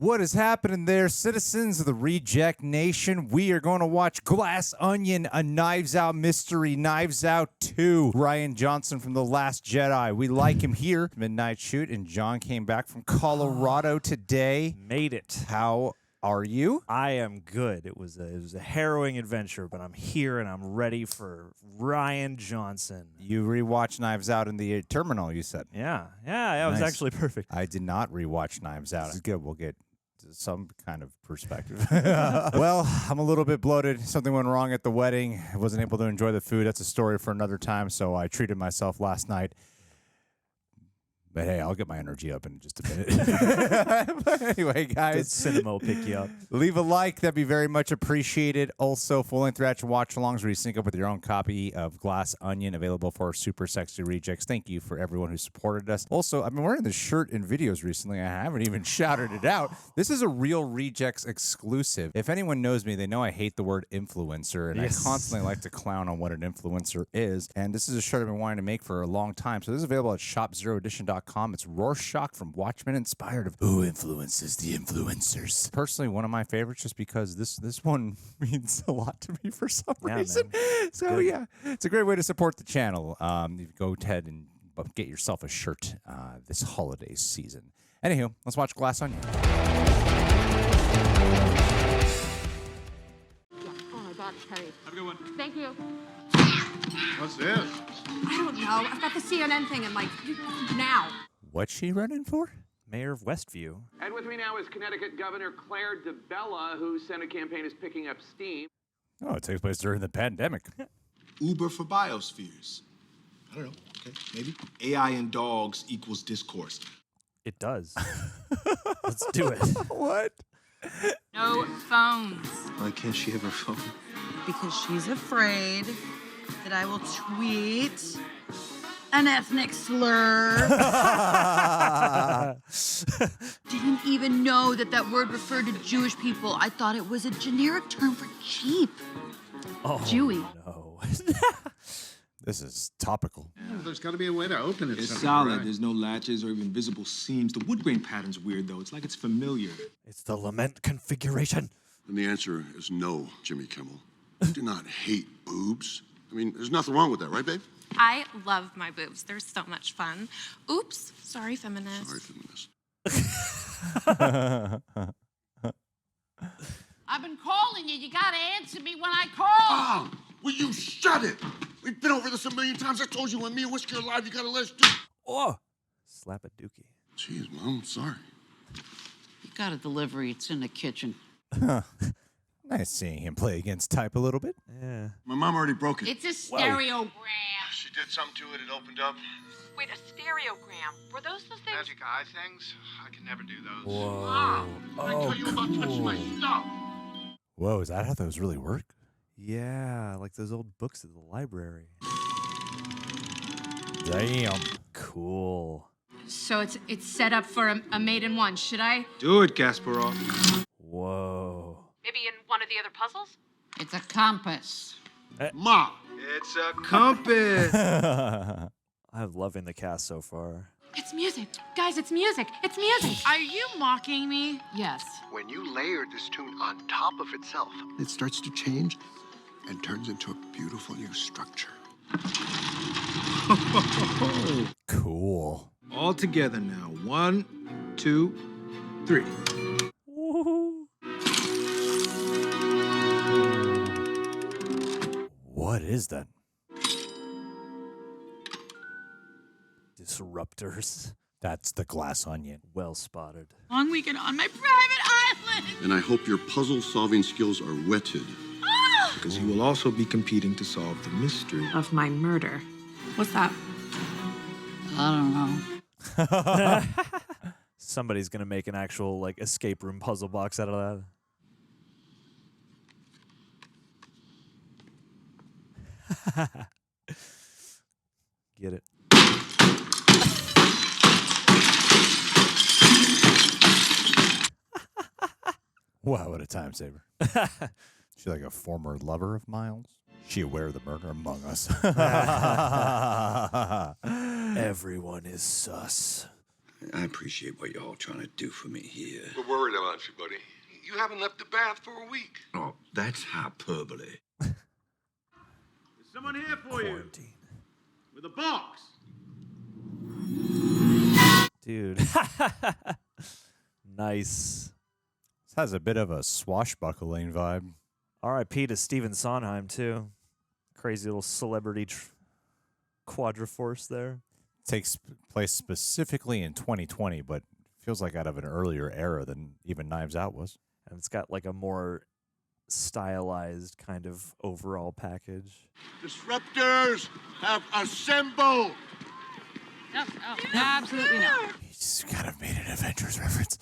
What is happening there, citizens of the Reject Nation? We are going to watch Glass Onion, a Knives Out mystery, Knives Out 2. Rian Johnson from The Last Jedi. We like him here. Midnight Shoot, and John came back from Colorado today. Made it. How are you? I am good. It was a harrowing adventure, but I'm here and I'm ready for Rian Johnson. You rewatched Knives Out in the terminal, you said. Yeah, it was actually perfect. I did not rewatch Knives Out. It's good. We'll get some kind of perspective. Well, I'm a little bit bloated. Something went wrong at the wedding. I wasn't able to enjoy the food. That's a story for another time, so I treated myself last night. But hey, I'll get my energy up in just a minute. But anyway, guys. Good cinema will pick you up. Leave a like. That'd be very much appreciated. Also, full-length reaction watch-alongs where you sync up with your own copy of Glass Onion available for Super Sexy Rejects. Thank you for everyone who supported us. Also, I've been wearing this shirt in videos recently. I haven't even shouted it out. This is a real Rejects exclusive. If anyone knows me, they know I hate the word influencer, and Yes. I constantly like to clown on what an influencer is. And this is a shirt I've been wanting to make for a long time. So this is available at shopzeroedition.com. It's Rorschach from Watchmen, inspired of who influences the influencers. Personally, one of my favorites, just because this one means a lot to me for some reason. So good. yeah, it's a great way to support the channel. You go ahead and get yourself a shirt this holiday season. Anywho, let's watch Glass Onion. Oh my God, it's heavy. Have a good one. Thank you. What's this? I don't know. I've got the CNN thing and now. What's she running for? Mayor of Westview. And with me now is Connecticut Governor Claire DeBella, whose Senate campaign is picking up steam. Oh, it takes place during the pandemic. Uber for biospheres. I don't know. Okay, maybe. AI and dogs equals discourse. It does. Let's do it. What? No phones. Why can't she have her phone? Because she's afraid that I will tweet an ethnic slur. Didn't even know that word referred to Jewish people. I thought it was a generic term for cheap. Oh, Jewy. no. This is topical. There's got to be a way to open it. It's somehow, solid. right? There's no latches or even visible seams. The wood grain pattern's weird, though. It's like it's familiar. It's the lament configuration. And the answer is no, Jimmy Kimmel. I do not hate boobs. I mean, there's nothing wrong with that, right, babe? I love my boobs. They're so much fun. Oops. Sorry, feminist. Sorry, feminist. I've been calling you. You gotta answer me when I call. Mom, will you shut it? We've been over this a million times. I told you when me and Whiskey are alive, you gotta let us do. Oh, slap a dookie. Jeez, Mom, I'm sorry. You got a delivery. It's in the kitchen. Nice seeing him play against type a little bit. Yeah. My mom already broke it. It's a stereogram. She did something to it. It opened up. Wait, a stereogram. Were those the things? Magic eye things? I can never do those. Whoa. Mom, I tell you about touching my stuff. Whoa, is that how those really work? Yeah, like those old books at the library. Damn. Cool. So it's set up for a mate in one. Should I? Do it, Kasparov. Whoa. Maybe in one of the other puzzles? It's a compass. Mom. It's a compass. I'm loving the cast so far. It's music. Guys, it's music. It's music. Are you mocking me? Yes. When you layer this tune on top of itself, it starts to change and turns into a beautiful new structure. Cool. All together now. 1, 2, 3. Woo-hoo. What is that? Disruptors. That's the Glass Onion. Well spotted. Long weekend on my private island. And I hope your puzzle-solving skills are whetted. Because you will also be competing to solve the mystery. Of my murder. What's that? I don't know. Somebody's gonna make an actual escape room puzzle box out of that. Get it. Wow, what a time saver. She like a former lover of Miles? She aware of the murder among us? Everyone is sus. I appreciate what y'all trying to do for me here. We're worried about you, buddy. You haven't left the bath for a week. Oh, that's hyperbole. There's someone here for Quarantine. you. With a box. Dude. Nice. This has a bit of a swashbuckling vibe. R.I.P. to Stephen Sondheim, too. Crazy little celebrity quadriforce there. Takes place specifically in 2020, but feels like out of an earlier era than even Knives Out was. And it's got like a more stylized kind of overall package. Disruptors have assembled. No, absolutely not. He's kind of made an Avengers reference.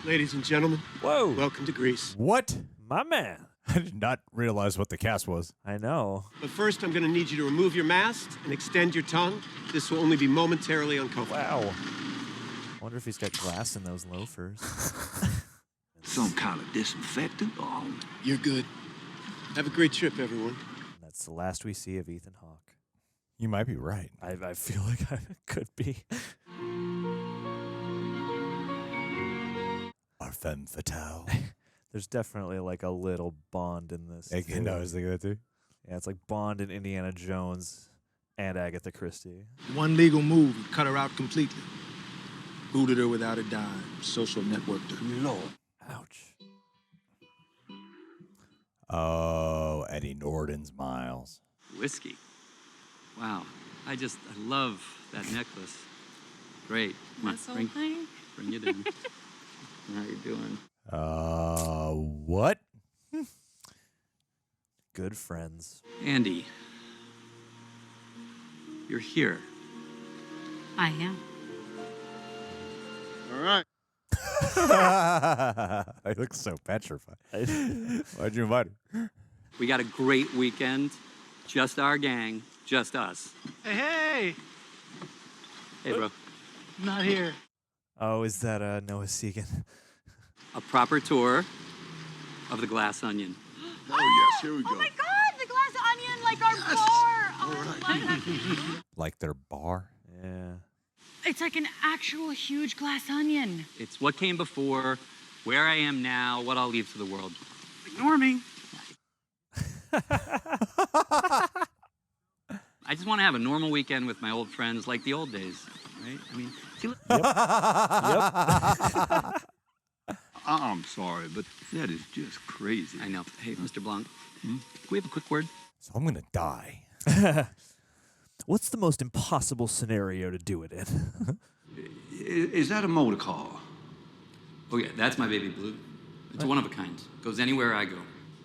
Ladies and gentlemen, whoa! Welcome to Greece. What? My man. I did not realize what the cast was. I know. But first, I'm going to need you to remove your mask and extend your tongue. This will only be momentarily uncomfortable. Wow. I wonder if he's got glass in those loafers. Some kind of disinfectant? Oh, you're good. Have a great trip, everyone. And that's the last we see of Ethan Hawke. You might be right. I feel like I could be. Our femme fatale. There's definitely like a little Bond in this. I was thinking that too. Yeah, it's like Bond and Indiana Jones and Agatha Christie. One legal move and cut her out completely. Booted her without a dime. Social networked her. Lord. Ouch. Oh, Eddie Norton's Miles. Whiskey. Wow. I love that necklace. Great. Come on, This whole thing? bring it in. How you doing? What? Good friends. Andy. You're here. I am. All right. I look so petrified. Why'd you invite her? We got a great weekend. Just our gang. Just us. Hey! Hey, bro. Not here. Oh, is that Noah Segan? A proper tour of the Glass Onion. Oh, yes, here we go. Oh my God, the glass onion, like our bar. Oh, Like their bar? Yeah. it's like an actual huge glass onion. It's what came before, where I am now, what I'll leave to the world. Ignore me. I just want to have a normal weekend with my old friends like the old days, right? I mean, see, I'm sorry, but that is just crazy. I know. Hey, Mr. Blanc, can we have a quick word? So I'm going to die. What's the most impossible scenario to do it in? Is that a motor car? Oh, yeah, that's my baby blue. It's one of a kind. Goes anywhere I go.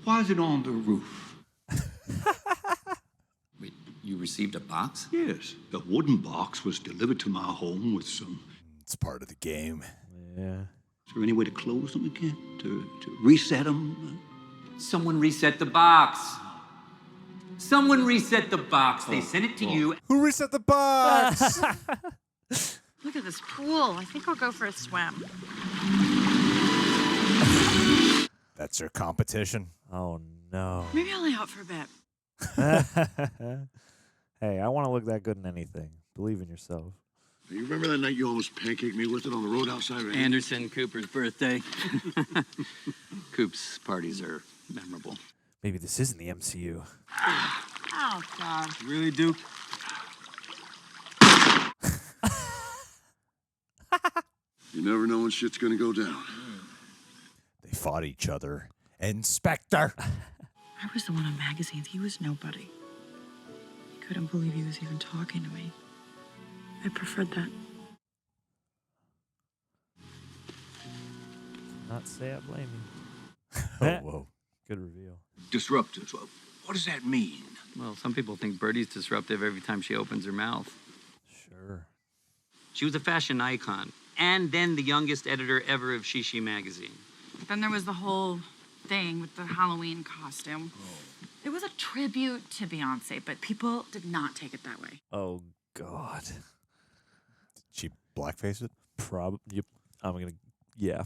Why is it on the roof? Wait, you received a box? Yes, the wooden box was delivered to my home with some... It's part of the game. Yeah. Is there any way to close them again? To reset them? Someone reset the box. Someone reset the box. They sent it to you. Who reset the box? Look at this pool. I think I'll go for a swim. That's your competition. Oh, no. Maybe I'll lay out for a bit. Hey, I want to look that good in anything. Believe in yourself. You remember that night you almost pancaked me with it on the road outside? Right? Anderson Cooper's birthday. Coop's parties are memorable. Maybe this isn't the MCU. Oh, God. Really, Duke? You never know when shit's gonna go down. They fought each other. Inspector! I was the one on magazines. He was nobody. I couldn't believe he was even talking to me. I preferred that. Not say I blame you. Oh, whoa. Good reveal. Disruptors. What does that mean? Well, some people think Birdie's disruptive every time she opens her mouth. Sure. She was a fashion icon, and then the youngest editor ever of Shishi magazine. Then there was the whole thing with the Halloween costume. It was a tribute to Beyonce, but people did not take it that way. Oh, God. She blackfaced it? Yep. I'm going to, yeah.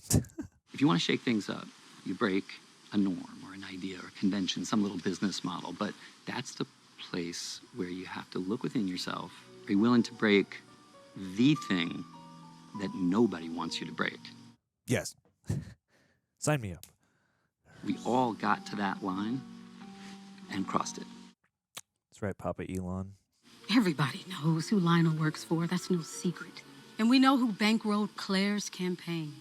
If you want to shake things up, you break a norm or an idea or a convention, some little business model, but that's the place where you have to look within yourself. Are you willing to break the thing that nobody wants you to break. Yes. Sign me up. We all got to that line and crossed it. That's right, Papa Elon. Everybody knows who Lionel works for. That's no secret. And we know who bankrolled Claire's campaign.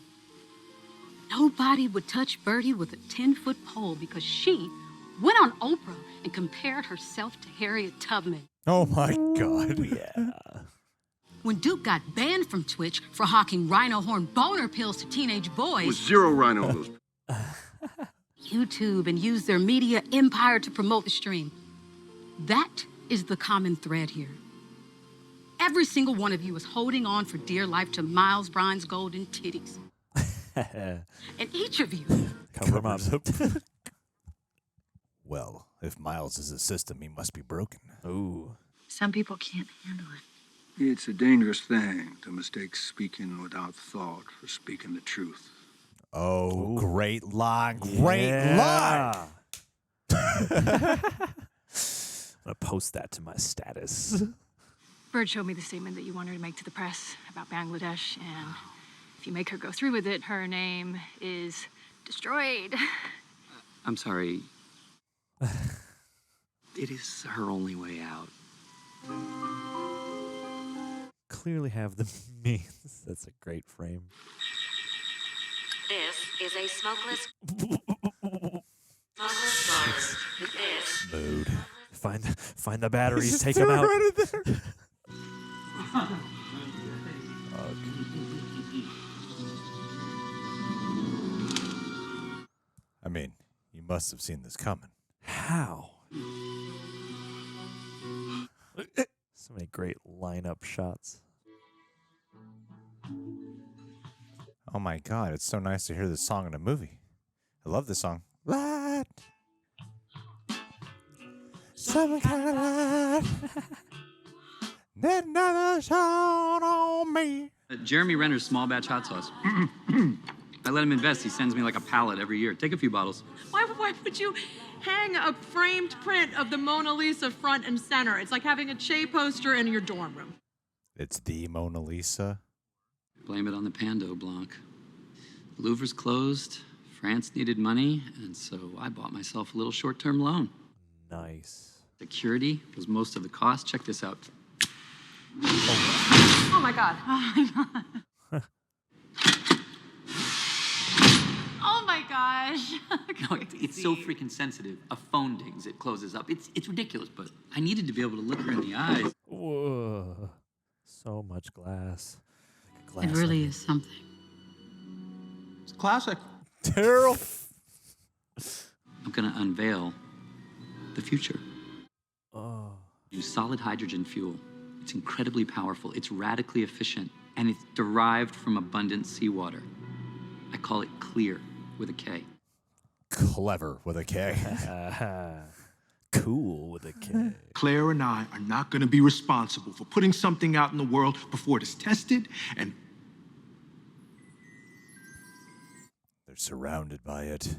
Nobody would touch Bertie with a 10-foot pole because she went on Oprah and compared herself to Harriet Tubman. Oh, my God. Yeah. When Duke got banned from Twitch for hawking rhino horn boner pills to teenage boys, With 0 rhino those. YouTube and used their media empire to promote the stream. That is the common thread here. Every single one of you is holding on for dear life to Miles Bryant's golden titties. And each of you Cover them up. Well, if Miles is a system, he must be broken. Ooh. Some people can't handle it. It's a dangerous thing to mistake speaking without thought for speaking the truth. Oh, great line. Great line. I'm going to post that to my status. Bird showed me the statement that you want her to make to the press about Bangladesh, and if you make her go through with it, her name is destroyed. I'm sorry. It is her only way out. Clearly have the means. That's a great frame. This is a smokeless bar. This Mood. Find the batteries. Take them out. Right in there. I mean, you must have seen this coming. How? So many great lineup shots. Oh my God, it's so nice to hear this song in a movie. I love this song. Light. Some kind of light. That never shone on me. Jeremy Renner's small batch hot sauce. I let him invest. He sends me like a pallet every year. Take a few bottles. Why would you hang a framed print of the Mona Lisa front and center? It's like having a Che poster in your dorm room. It's the Mona Lisa. Blame it on the Pando, Blanc. The Louvre's closed. France needed money, and so I bought myself a little short-term loan. Nice. Security was most of the cost. Check this out. Oh my God. Oh my gosh. No, it's so freaking sensitive. A phone dings, it closes up. It's ridiculous, but I needed to be able to look her in the eyes. Whoa. So much glass. it really is something. It's classic. Terrible. I'm gonna unveil the future. Oh. Use solid hydrogen fuel. It's incredibly powerful. It's radically efficient, and it's derived from abundant seawater. I call it clear with a K. Clever with a K. Cool with a K. Claire and I are not going to be responsible for putting something out in the world before it is tested and... They're surrounded by it.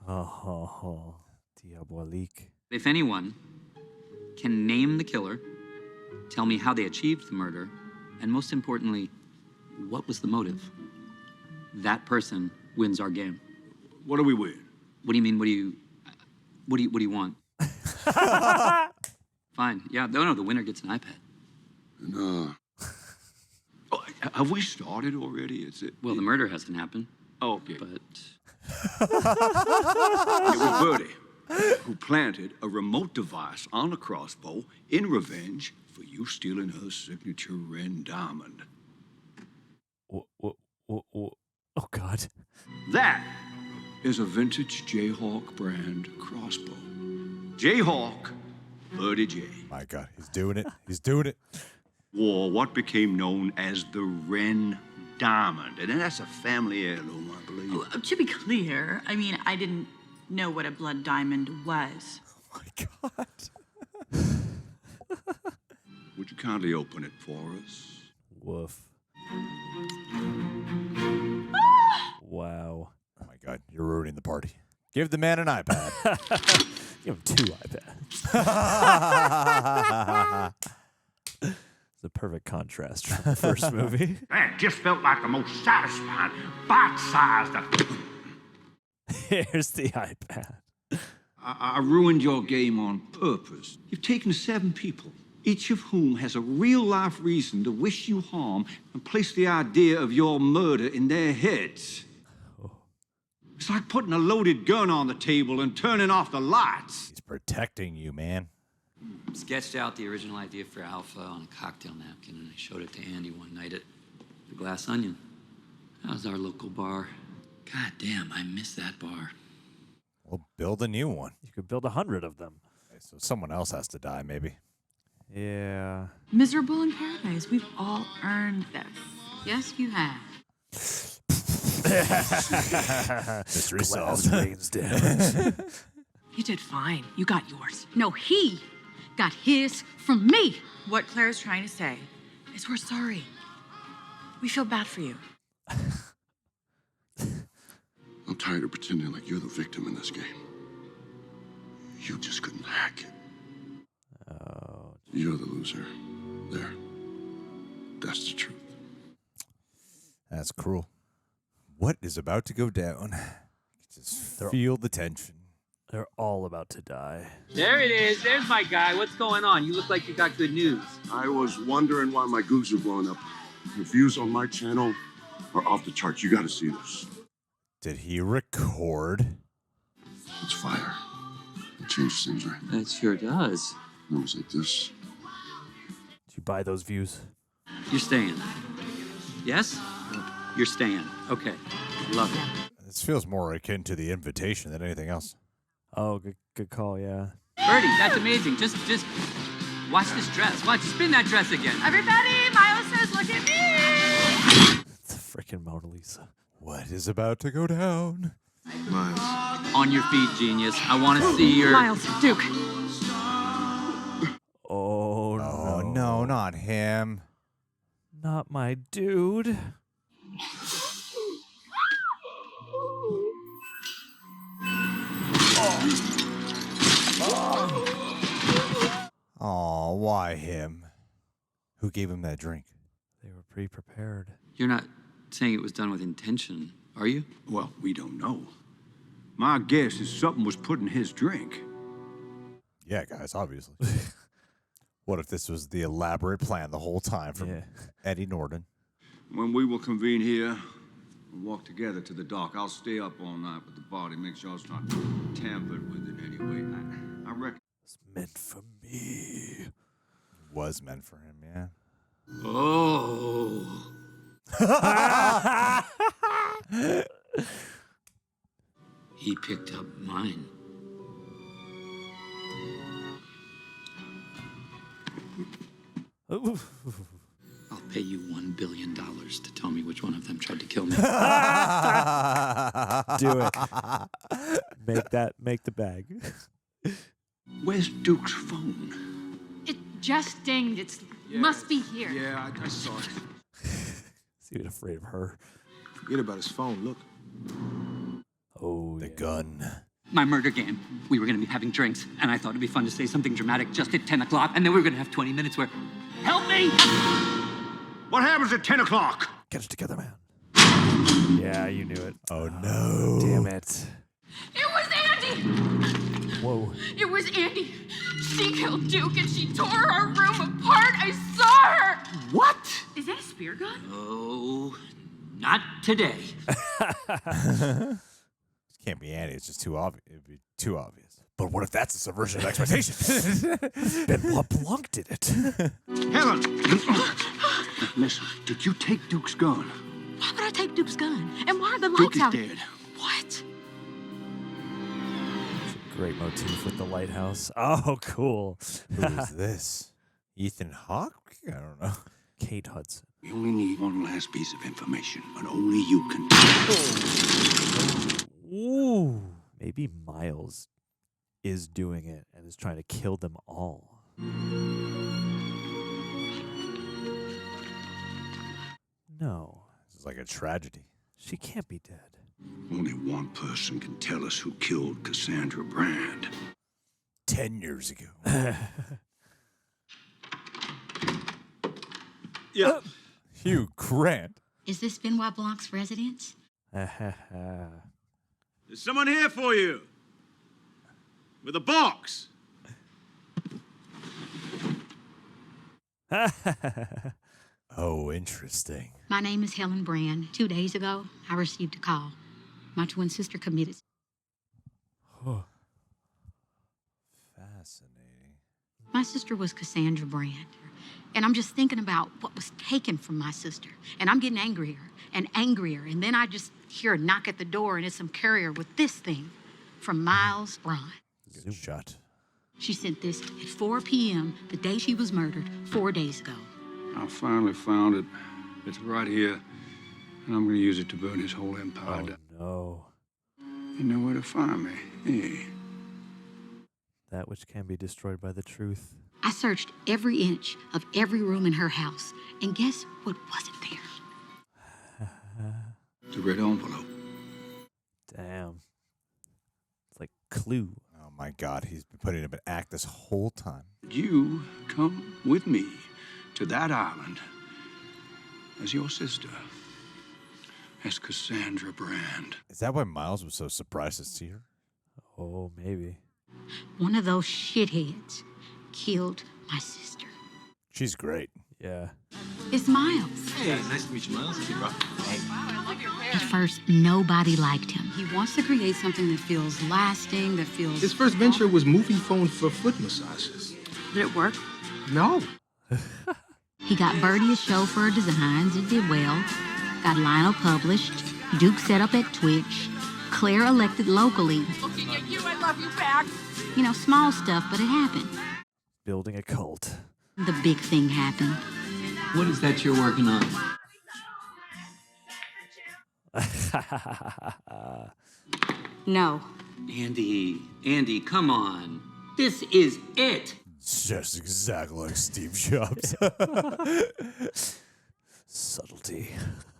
Oh, diabolique. If anyone can name the killer, tell me how they achieved the murder, and most importantly, what was the motive, that person wins our game. What do we win? What do you mean? What do you want? Fine. Yeah. No. The winner gets an iPad. No. Oh, have we started already? Well, the murder hasn't happened. Oh, okay. But It was Bertie who planted a remote device on the crossbow in revenge for you stealing her signature Ren diamond. Oh, God. That is a vintage Jayhawk brand crossbow. Jayhawk, Bertie J. My God, he's doing it. He's doing it. Wore what became known as the Ren diamond. And that's a family heirloom, I believe. Oh, to be clear, I mean, I didn't know what a blood diamond was. Oh, my God. Would you kindly open it for us? Woof. Wow. Oh, my God, you're ruining the party. Give the man an iPad. Give him 2 iPads. It's a perfect contrast from the first movie. That just felt like the most satisfying, bite-sized. Here's the iPad. I ruined your game on purpose. You've taken 7 people, each of whom has a real-life reason to wish you harm and place the idea of your murder in their heads. It's like putting a loaded gun on the table and turning off the lights. He's protecting you, man. Sketched out the original idea for Alpha on a cocktail napkin, and I showed it to Andy one night at the Glass Onion. That was our local bar. God damn, I miss that bar. We'll build a new one. You could build 100 of them. Okay, so someone else has to die, maybe. Yeah. Miserable in paradise. We've all earned this. Yes, you have. Mystery Glass solved. rains down. You did fine. You got yours. No, he got his from me. What Claire's trying to say is we're sorry. We feel bad for you. I'm tired of pretending like you're the victim in this game. You just couldn't hack it. Oh. You're the loser. There. That's the truth. That's cruel. What is about to go down? Just feel the tension. They're all about to die. There it is. There's my guy. What's going on? You look like you got good news. I was wondering why my goons are blowing up. The views on my channel are off the charts. You gotta see this. Did he record? It's fire. It changes things, right? It sure does. Numbers like this. Did you buy those views? You're staying. Yes? You're staying. Okay. Love it. This feels more akin to the invitation than anything else. Oh, good call, yeah. Birdie, that's amazing. Just watch this dress. Watch, spin that dress again. Everybody, Miles says, look at me! It's a freaking Mona Lisa. What is about to go down? Miles. On your feet, genius. I want to see your... Miles, Duke. Oh, Oh, no, not him. Not my dude. Oh, why him? Who gave him that drink? They were pre-prepared. You're not saying it was done with intention, are you? Well, we don't know. My guess is something was put in his drink. Yeah, guys, obviously. What if this was the elaborate plan the whole time from Eddie Norton? When we will convene here and walk together to the dock, I'll stay up all night with the body, make sure it's not tampered with in any way. I reckon. It's meant for me. Was meant for him, yeah. Oh. He picked up mine. Ooh. I'll pay you $1 billion to tell me which one of them tried to kill me. Do it. Make the bag. Where's Duke's phone? It just dinged. It must be here. Yeah, I saw it. He was afraid of her. Forget about his phone. Look. Oh, the gun. My murder game. We were going to be having drinks, and I thought it'd be fun to say something dramatic just at 10 o'clock, and then we were going to have 20 minutes where... Help me! What happens at 10 o'clock? Get it together, man. Yeah, you knew it. Oh, no. Damn it. It was Andy! Whoa. It was Andy. She killed Duke and she tore our room apart. I saw her! What? Is that a spear gun? Oh, not today. It can't be Andy. It's just too obvious. It'd be too obvious. But what if that's a subversion of expectations? Benoit Blanc did it. Helen! Listen, did you take Duke's gun? Why would I take Duke's gun? And why are the Duke lights is out? dead. What? Great motif with the lighthouse. Oh, cool. Who is this? Ethan Hawke? I don't know. Kate Hudson. We only need one last piece of information, and only you can. Ooh. Maybe Miles is doing it and is trying to kill them all. No. This is like a tragedy. She can't be dead. Only one person can tell us who killed Cassandra Brand. 10 years ago. Yeah. Hugh Grant. Is this Benoit Blanc's residence? There's someone here for you. With a box. Oh, interesting. My name is Helen Brand. 2 days ago, I received a call. My twin sister committed. Fascinating. My sister was Cassandra Brand. And I'm just thinking about what was taken from my sister. And I'm getting angrier and angrier. And then I just hear a knock at the door, and it's some courier with this thing from Miles Braun. Good shot. She sent this at 4 p.m. the day she was murdered 4 days ago. I finally found it. It's right here. And I'm going to use it to burn his whole empire down. No. You know where to find me, eh? That which can be destroyed by the truth. I searched every inch of every room in her house, and guess what wasn't there? The red envelope. Damn. It's like Clue. Oh my God, he's been putting up an act this whole time. You come with me to that island as your sister, as Cassandra Brand. Is that why Miles was so surprised to see her? Oh, maybe. One of those shitheads killed my sister. She's great. Yeah. It's Miles. Hey, nice to meet you, Miles. Hey, bro. Hey. At first, nobody liked him. He wants to create something that feels lasting, that feels... His first venture was movie phone for foot massages. Did it work? No. He got Bertie a show for her designs. It did well. Got Lionel published. Duke set up at Twitch. Claire elected looking at you, I love you back. You know, small stuff, but it happened. Building a cult. The big thing happened. What is that you're working on? No. Andy, come on. This is it. It's just exactly like Steve Jobs. Subtlety.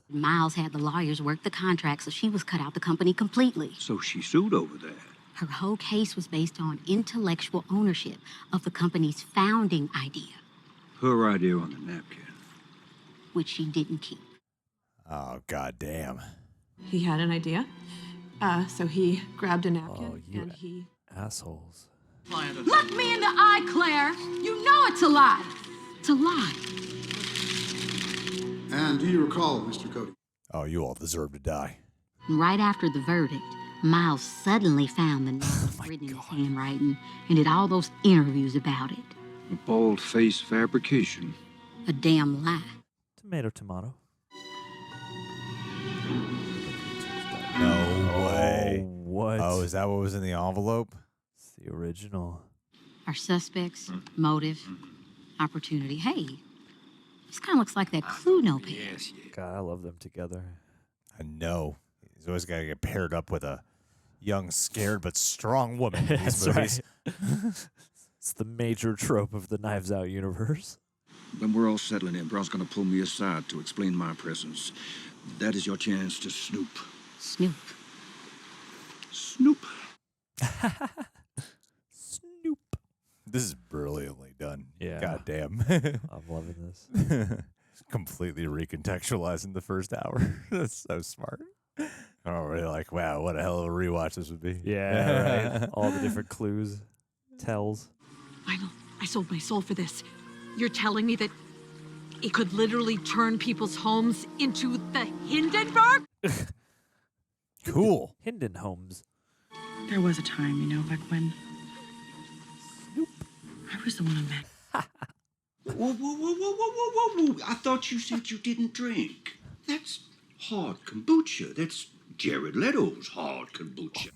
Miles had the lawyers work the contract, so she was cut out the company completely. So she sued over there. Her whole case was based on intellectual ownership of the company's founding idea, Her idea on the napkin. which she didn't keep. Oh, goddamn. He had an idea. So he grabbed a napkin and he... Assholes. Look me in the eye, Claire. You know it's a lie. It's a lie. And do you recall, Mr. Cody? Oh, you all deserve to die. Right after the verdict, Miles suddenly found the note written in his handwriting and did all those interviews about it. A bald-faced fabrication. A damn lie. Tomato. No way. What? Oh, is that what was in the envelope? It's the original. Our suspects, motive, opportunity. Hey, this kind of looks like that Clue notepad. Yes. God, I love them together. I know. He's always got to get paired up with a young, scared, but strong woman in these movies. It's the major trope of the Knives Out universe. When we're all settling in, Brown's gonna pull me aside to explain my presence. That is your chance to snoop. Snoop. Snoop. Snoop. This is brilliantly done. Yeah. Goddamn. I'm loving this. Completely recontextualizing the first hour. That's so smart. I'm already like, wow, what a hell of a rewatch this would be. Yeah, right. All the different clues, tells. I sold my soul for this. You're telling me that it could literally turn people's homes into the Hindenburg? Cool. Hinden homes. There was a time, you know, back when I was the one who met. Whoa. I thought you said you didn't drink. That's hard kombucha. That's Jared Leto's hard kombucha.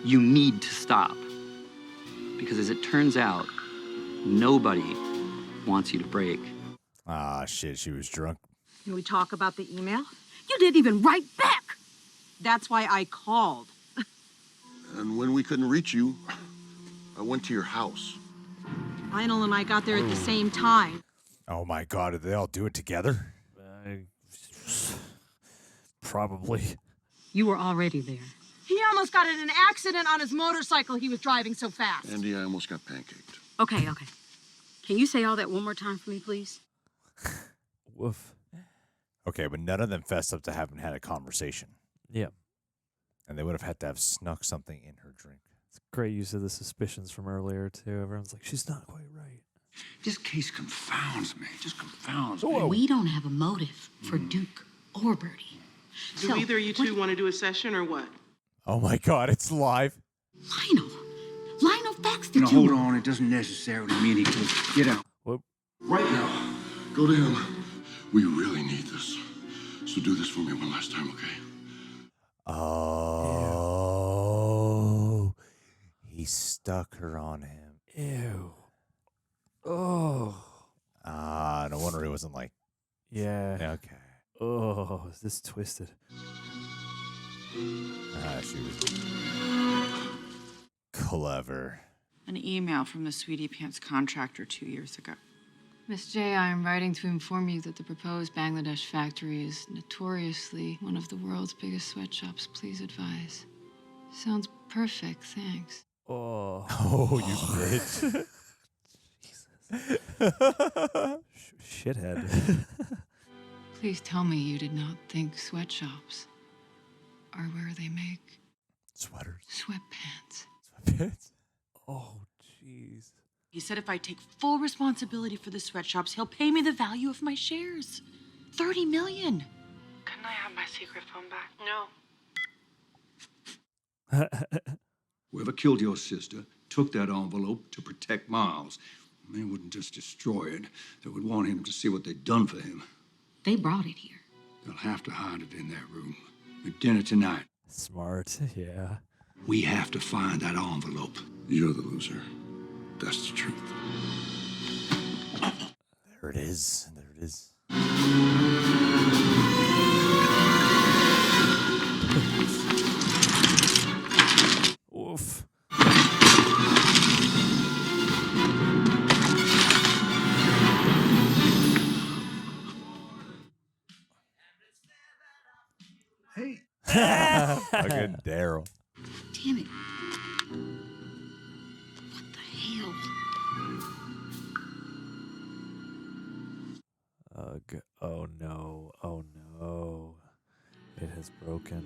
You need to stop. Because as it turns out, nobody wants you to break. Ah, shit, she was drunk. Can we talk about the email? You didn't even write back. That's why I called. And when we couldn't reach you, I went to your house. Lionel and I got there at the same time. Oh my God, did they all do it together? Probably. You were already there. He almost got in an accident on his motorcycle. He was driving so fast. Andy, I almost got pancaked. Okay. Can you say all that one more time for me, please? Woof. Okay, but none of them fessed up to having had a conversation. Yeah. And they would have had to have snuck something in her drink. It's great use of the suspicions from earlier, too. Everyone's like, she's not quite right. This case confounds me. Just confounds me. me. We don't have a motive for Duke or Birdie. Do either of you two want to do a session or what? Oh my God, it's live. Lionel faxed it to Hold him. on. It doesn't necessarily mean he could get out. Whoop. Right now. Go to him. We really need this. So do this for me one last time, okay? Oh. He stuck her on him. Ew. Oh. No wonder he wasn't like. Yeah. Okay. Oh, is this twisted? She was clever. An email from the Sweetie Pants contractor 2 years ago. Miss J, I am writing to inform you that the proposed Bangladesh factory is notoriously one of the world's biggest sweatshops. Please advise. Sounds perfect, thanks. Oh. Oh, you bitch. Shithead. Please tell me you did not think sweatshops are where they make sweaters, sweatpants. Sweatpants? Oh, jeez. He said if I take full responsibility for the sweatshops, he'll pay me the value of my shares. $30 million. Couldn't I have my secret phone back? No. Whoever killed your sister took that envelope to protect Miles. They wouldn't just destroy it. They would want him to see what they'd done for him. They brought it here. They'll have to hide it in that room. At dinner tonight. Smart, yeah. We have to find that envelope. You're the loser. That's the truth. There it is. There it is. Oof. Hey. Fucking Daryl. Damn it. What the hell? Ugh. Oh no. Oh no. It has broken.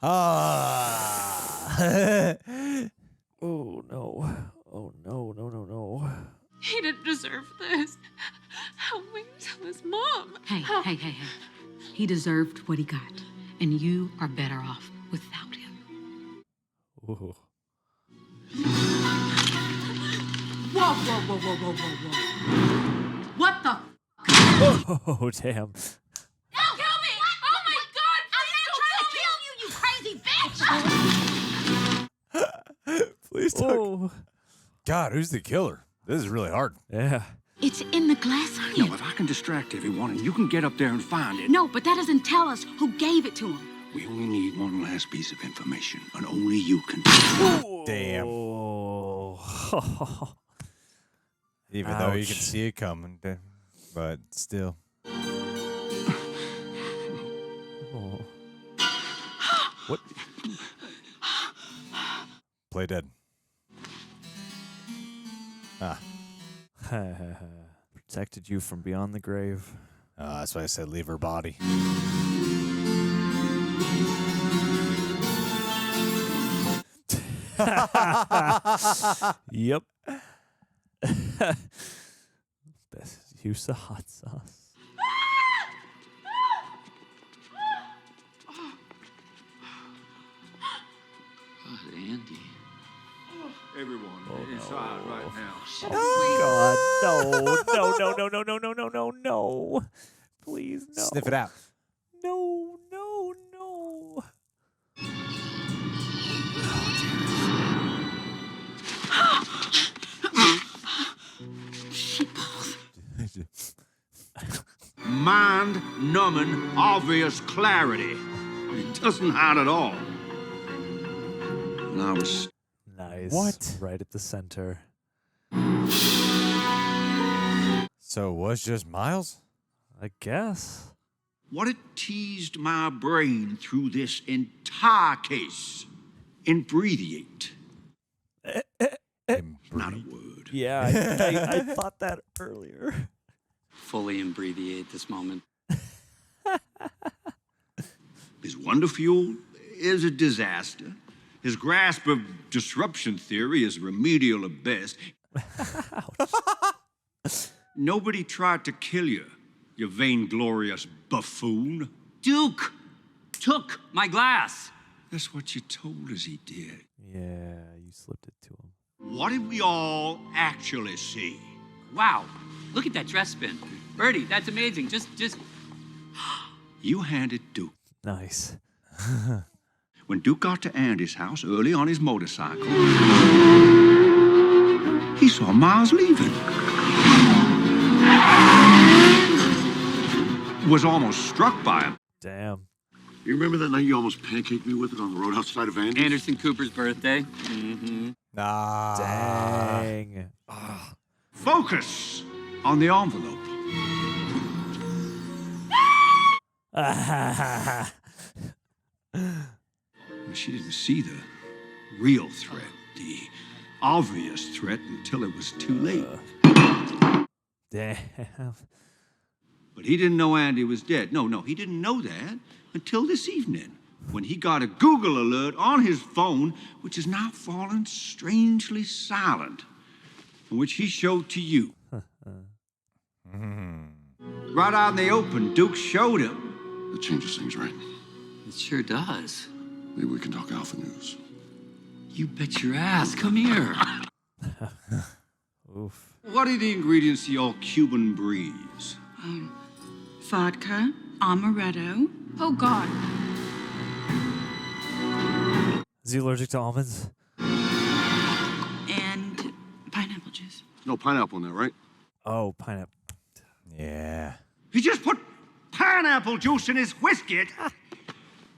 Ah. Oh no. Oh no, no, no, no. He didn't deserve this. How am I going to tell his mom? Hey. He deserved what he got, and you are better off without him. Ooh. Whoa. What the? Oh, damn. No, kill me! Oh my God! I'm not trying to kill you, you crazy bitch! Please don't. God, who's the killer? This is really hard. Yeah. It's in the glass onion. No, if I can distract everyone and you can get up there and find it. No, but that doesn't tell us who gave it to him. We only need one last piece of information, and only you can. Damn. Oh. Even though you can see it coming, but still. Oh. What? Play dead. Ah. Protected you from beyond the grave. That's why I said leave her body. Yep. Best use of hot sauce. God, Andy. Everyone inside right now. Oh, God. No. Please, no. Sniff it out. No. Mind-numbing, obvious clarity. It doesn't hide at all. And I was... Nice. What? Right at the center. So it was just Miles? I guess. What had teased my brain through this entire case? Imbreviate. Not a word. Yeah, I thought that earlier. fully abbreviate this moment. His wonder fuel is a disaster. His grasp of disruption theory is remedial at best. Nobody tried to kill you, you vainglorious buffoon. Duke took my glass. That's what you told us he did. Yeah, you slipped it to him. What did we all actually see? Wow, look at that dress spin. Birdie, that's amazing. Just. You handed Duke. Nice. When Duke got to Andy's house early on his motorcycle, he saw Miles leaving. Was almost struck by him. Damn. You remember that night you almost pancaked me with it on the road outside of Andy's? Anderson Cooper's birthday. Mm-hmm. Dang. Focus on the envelope. She didn't see the real threat, the obvious threat, until it was too late. Damn. But he didn't know Andy was dead. No, he didn't know that until this evening, when he got a Google alert on his phone, which has now fallen strangely silent, and which he showed to you. Right out in the open, Duke showed him. That changes things, right? It sure does. Maybe we can talk Alpha News. You bet your ass. Come here. Oof. What are the ingredients to your Cuban breeze? Vodka, amaretto. Oh, God. Is he allergic to almonds? And pineapple juice. No pineapple in there, right? Oh, pineapple. Yeah. He just put pineapple juice in his whiskey.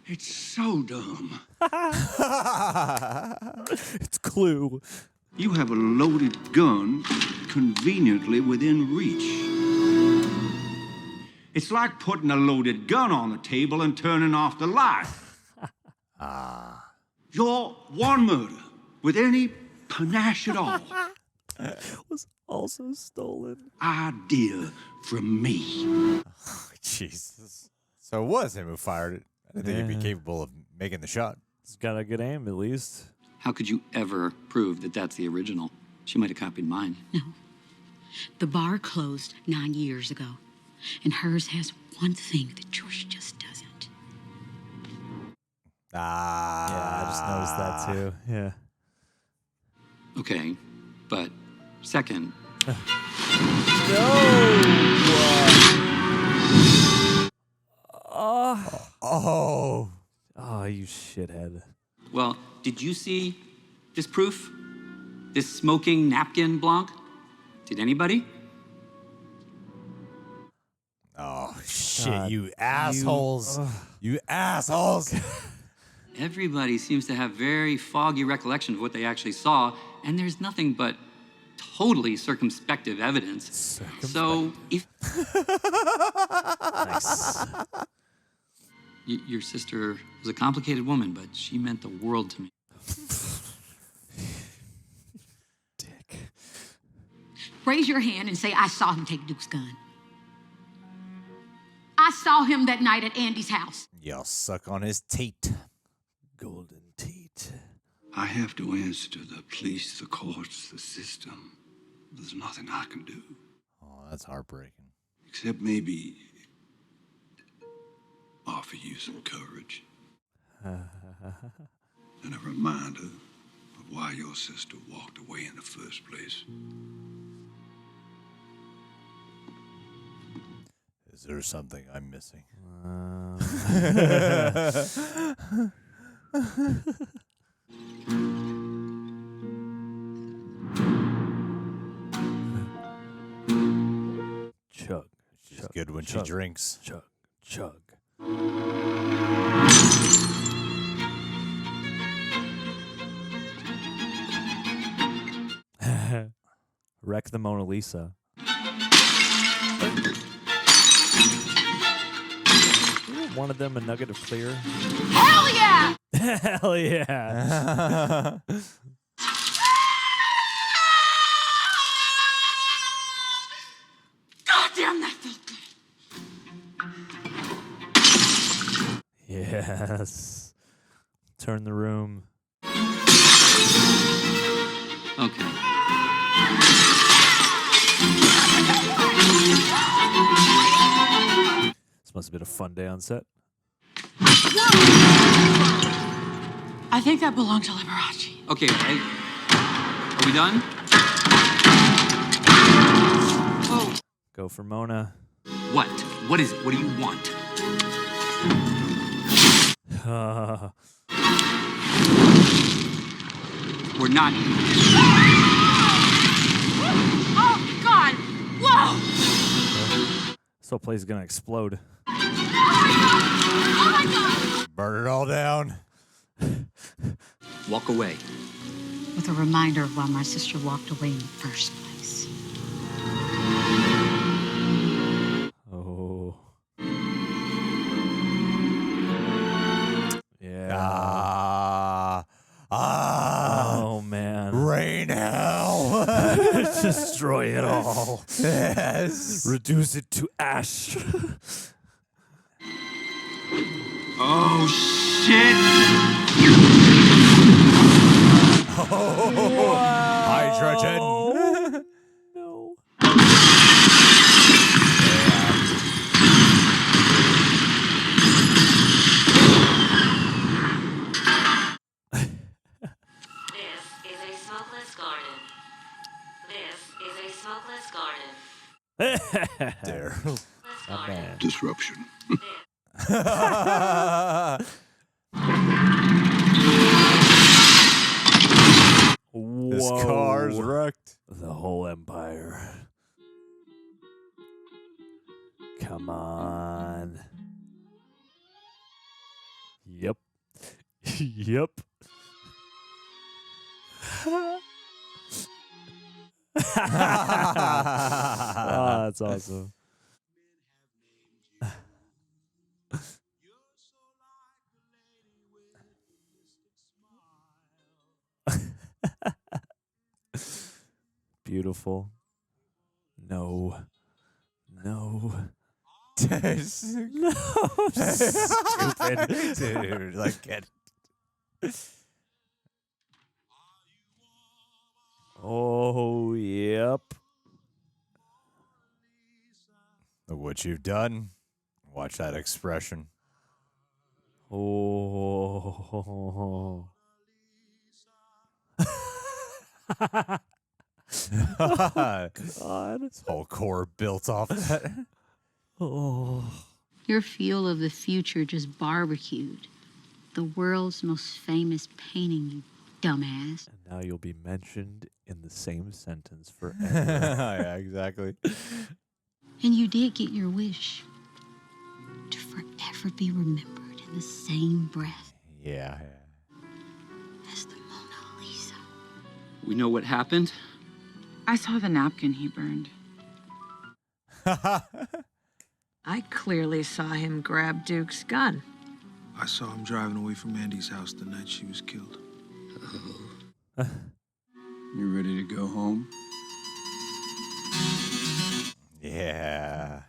It's so dumb. It's Clue. You have a loaded gun conveniently within reach. It's like putting a loaded gun on the table and turning off the light. Your one murder with any panache at all was also stolen. Idea from me. Jesus. So it was him who fired it. I didn't think he'd be capable of making the shot. He's got a good aim, at least. How could you ever prove that that's the original? She might have copied mine. No. The bar closed 9 years ago, and hers has one thing that yours just doesn't. Yeah, I just noticed that too. Yeah. Okay, but second. Oh, you shithead. Well, did you see this proof? This smoking napkin, Blanc? Did anybody? Oh, shit, God, you assholes. You assholes. Everybody seems to have very foggy recollection of what they actually saw, and there's nothing but totally circumspective evidence. So if Nice. Your sister was a complicated woman, but she meant the world to me. Dick. Raise your hand and say, I saw him take Duke's gun. I saw him that night at Andy's house. Y'all suck on his teat. Golden teat. I have to answer to the police, the courts, the system. There's nothing I can do. Oh, that's heartbreaking. Except maybe offer you some courage. And a reminder of why your sister walked away in the first place. Is there something I'm missing? Chug. She's good when she chug, drinks. Chug. Chug. Wreck the Mona Lisa. One of them a nugget of clear. Hell yeah! Hell yeah. God damn that Yes. Turn the room. Okay. This must have been a fun day on set. I think that belonged to Liberace. Okay, are we done? Oh. Go for Mona. What? What is it? What do you want? We're not. Oh, God! Whoa! This whole place is gonna explode. Oh, my God! Burn it all down. Walk away. With a reminder of why my sister walked away in the first place. Oh. Yeah. Oh, man. Rain hell. Destroy it all. Yes. Reduce it to ash. Oh, shit! Oh, hydrogen. No. This is a smokeless garden. This is a smokeless garden. There. Not bad. Disruption. This car's wrecked. The whole empire. Come on. Yep. Yep. Oh, that's awesome. Beautiful. No. No. No. Stupid. Dude, like, get Oh, yep. Look what you've done. Watch that expression. Oh. God. This whole core built off that. Oh. Your feel of the future just barbecued. The world's most famous painting, you dumbass. And now you'll be mentioned in the same sentence forever. Yeah, exactly. And you did get your wish to forever be remembered in the same breath Yeah. as the Mona Lisa. We know what happened? I saw the napkin he burned. I clearly saw him grab Duke's gun. I saw him driving away from Andy's house the night she was killed. You ready to go home? Yeah.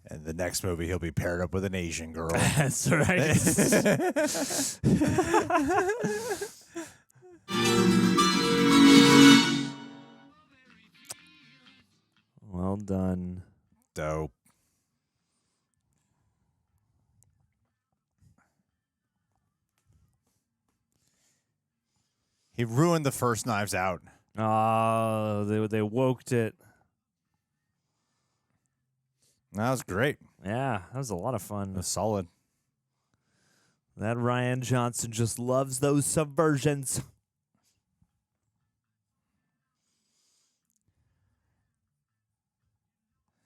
And the next movie, he'll be paired up with an Asian girl. That's right. Well done. Dope. He ruined the first Knives Out. Oh, they woked it. That was great. Yeah, that was a lot of fun. It was solid. That Rian Johnson just loves those subversions.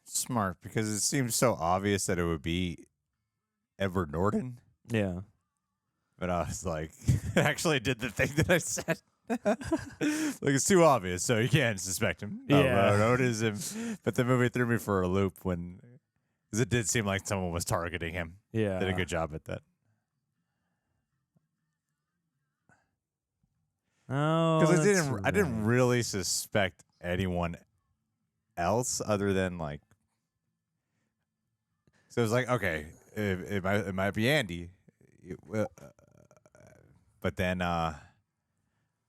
Smart, because it seems so obvious that it would be Edward Norton. Yeah. But I was like, actually did the thing that I said. Like, it's too obvious, so you can't suspect him. Yeah. Norton is him. But the movie threw me for a loop when, because it did seem like someone was targeting him. Yeah. Did a good job at that. Oh, Because that's I didn't right. really suspect anyone else other than like. So it was like, okay, it might be Andy. But then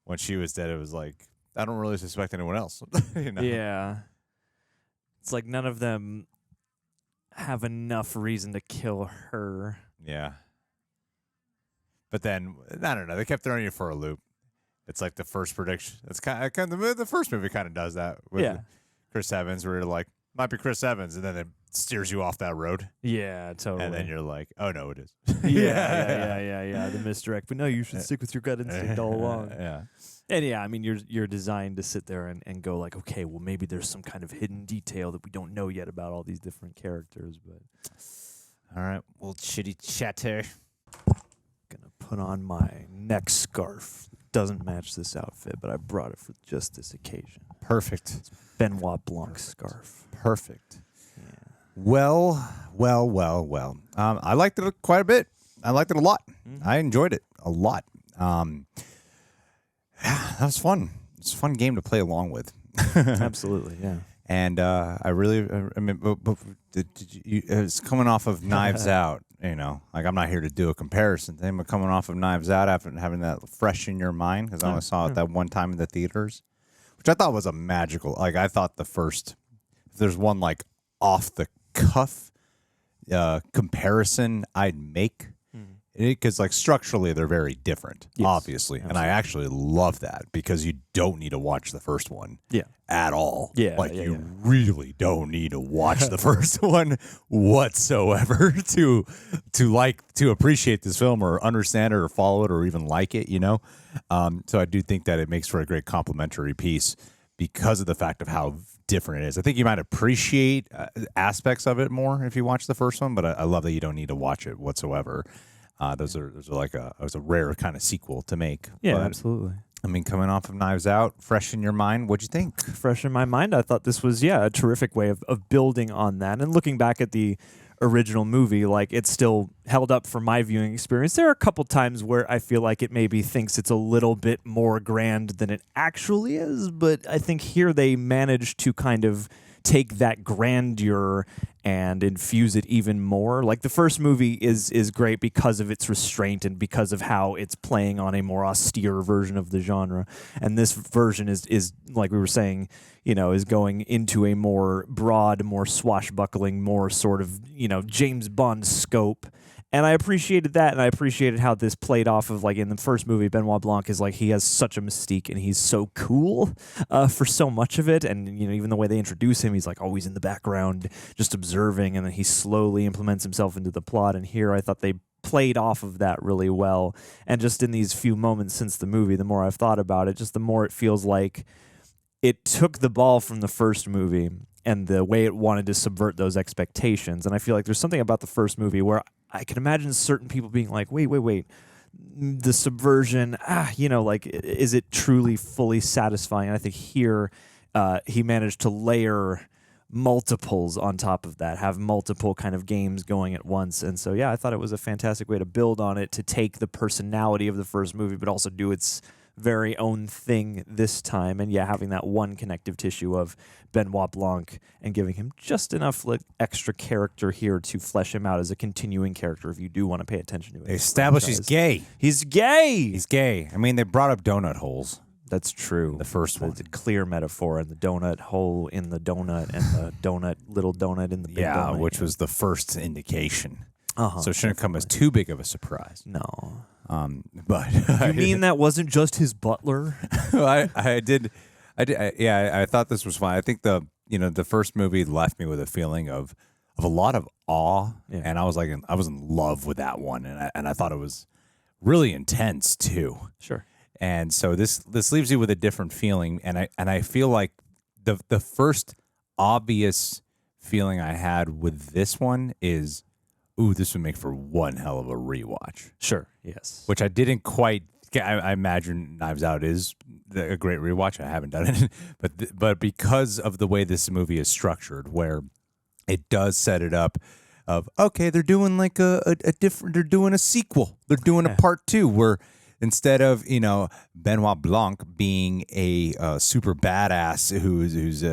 when she was dead, it was like, I don't really suspect anyone else. You know? Yeah. It's like none of them have enough reason to kill her. Yeah. But then, I don't know. They kept throwing you for a loop. It's like the first prediction. It's kind of the first movie kind of does that with Chris Evans, where you're like, might be Chris Evans, and then it steers you off that road. Yeah, totally. And then you're like, oh no, it is. yeah. The misdirect. But no, you should stick with your gut instinct all along. Yeah. And yeah, I mean, you're designed to sit there and go like, okay, well, maybe there's some kind of hidden detail that we don't know yet about all these different characters. But all right, well, chitty chatter. Gonna put on my neck scarf. Doesn't match this outfit, but I brought it for just this occasion. Perfect. It's Benoit Blanc scarf. Perfect. Yeah. Well. I liked it quite a bit. I liked it a lot. Mm-hmm. I enjoyed it a lot. That was fun. It's a fun game to play along with. Absolutely, yeah. And I mean, it's coming off of Knives Out. You know, like I'm not here to do a comparison thing, but coming off of Knives Out after having that fresh in your mind, because I only saw it that one time in the theaters, which I thought was a magical. Like I thought if there's one like off the cuff comparison I'd make. Because like structurally they're very different, obviously, absolutely. And I actually love that because you don't need to watch the first one, at all. You really don't need to watch the first one whatsoever to appreciate this film or understand it or follow it or even like it, you know. So I do think that it makes for a great complementary piece because of the fact of how different it is. I think you might appreciate aspects of it more if you watch the first one, but I love that you don't need to watch it whatsoever. Those are like it was a rare kind of sequel to make. Yeah, but, absolutely. I mean, coming off of Knives Out, fresh in your mind, what'd you think? Fresh in my mind, I thought this was, a terrific way of building on that. And looking back at the original movie, like it's still held up for my viewing experience. There are a couple times where I feel like it maybe thinks it's a little bit more grand than it actually is, but I think here they managed to kind of take that grandeur and infuse it even more. Like the first movie is great because of its restraint and because of how it's playing on a more austere version of the genre. And this version is like we were saying, is going into a more broad, more swashbuckling, more sort of, James Bond scope. And I appreciated that, and I appreciated how this played off of, like, in the first movie, Benoit Blanc is, like, he has such a mystique, and he's so cool for so much of it, and, even the way they introduce him, he's, like, always in the background, just observing, and then he slowly implements himself into the plot, and here I thought they played off of that really well, and just in these few moments since the movie, the more I've thought about it, just the more it feels like it took the ball from the first movie and the way it wanted to subvert those expectations, and I feel like there's something about the first movie where I can imagine certain people being like, wait, the subversion, is it truly fully satisfying? And I think here he managed to layer multiples on top of that, have multiple kind of games going at once. And so, I thought it was a fantastic way to build on it, to take the personality of the first movie, but also do its very own thing this time. And having that one connective tissue of Benoit Blanc and giving him just enough extra character here to flesh him out as a continuing character if you do want to pay attention to it. They establish he's gay. He's gay. He's gay. I mean, they brought up donut holes. That's true. The first one. It's a clear metaphor, and the donut hole in the donut and the little donut in the big donut. Which was the first indication. Uh-huh, so it shouldn't come as too big of a surprise. No. But you mean that wasn't just his butler? I thought this was fun. I think the first movie left me with a feeling of a lot of awe, and I was in love with that one, and I thought it was really intense too. Sure. And so this leaves you with a different feeling, and I feel like the first obvious feeling I had with this one is, ooh, this would make for one hell of a rewatch. Sure, yes. Which I didn't quite. I imagine Knives Out is a great rewatch. I haven't done it, but because of the way this movie is structured, where it does set it up, of okay, they're doing like a different. They're doing a sequel. They're doing a part 2 where instead of Benoit Blanc being a super badass who's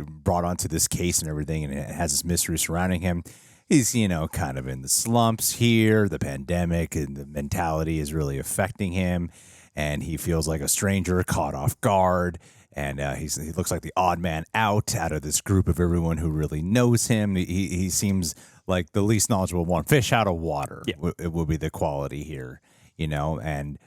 brought onto this case and everything, and it has this mystery surrounding him. he's, kind of in the slumps here. The pandemic and the mentality is really affecting him. And he feels like a stranger caught off guard. And he looks like the odd man out of this group of everyone who really knows him. He seems like the least knowledgeable one. Fish out of water. Yeah. It will be the quality here, and